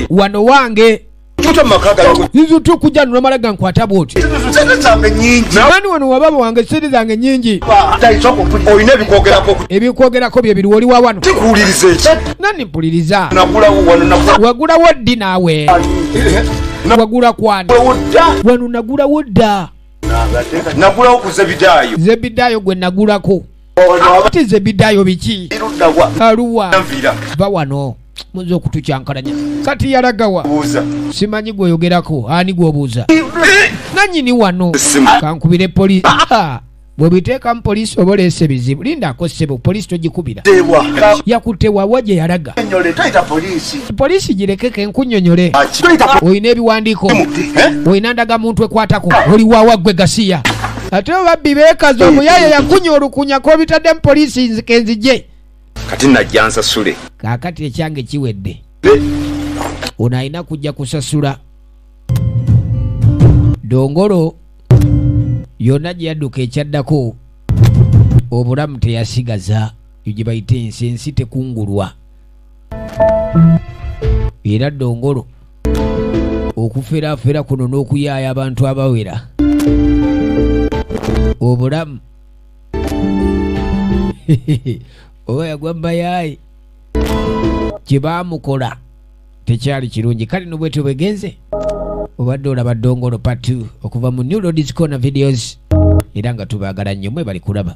Wano wange. Tuta makaga yako. Hizo tu kuja nomalaga nkwata boti. Sente zange nyingi. Nani wano wa baba wange sente zange nyingi. Taisoko oyine bikogerako. Ebikogerako bye biri oli wa wano. Tikuwuliriza eki. Nani mpuliriza? Nagulawo wano nagula. Wagulawo ddi naawe? Wagula kwani? Wano nagulawo dda. Nagulawo ku Zebidayo. Zebidayo gwe nagulako. Ati Zebidayo biki? Aluwa. Va wano. Muzo okutukyankalanya. Kati yalagawa. Simanyi gweyogerako. Ani gwobuuza? Nanyini wano. Kankubire polisi. Bwe biteeka mu polisi oba oleese bizibu. Lindako ssebo polisi togikubira. Yakutte wawa gye yalaga. Polisi girekeke nkunnyonnyole. Oyina ebiwandiiko. Oyina ndagamuntu ekwatako. Oli wawa ggwe Gasiya. Ate babbi beekaza omuyaya yakunya olukunya k'obitadde mu polisi nzike nzije. Kati najja nsasule. Kaakati ekyange kiwedde. Ono alina kujja kusasula. Dongolo yonna gye yadduka ekyaddako obulamu teyasigaza. Yo gye bayita ensi tekungulwa. Era Dongolo okuferaafera kuno n'okuyaaya abantu abawera obulamu oba yagwa mbayaayi kye baamukola tekyali kirungi. Kale nobwetyo bwegenze obadde olaba Dongolo part 2 okuva mu New Roads Corner videos era nga tubaagala nnyo mwe bali kulaba.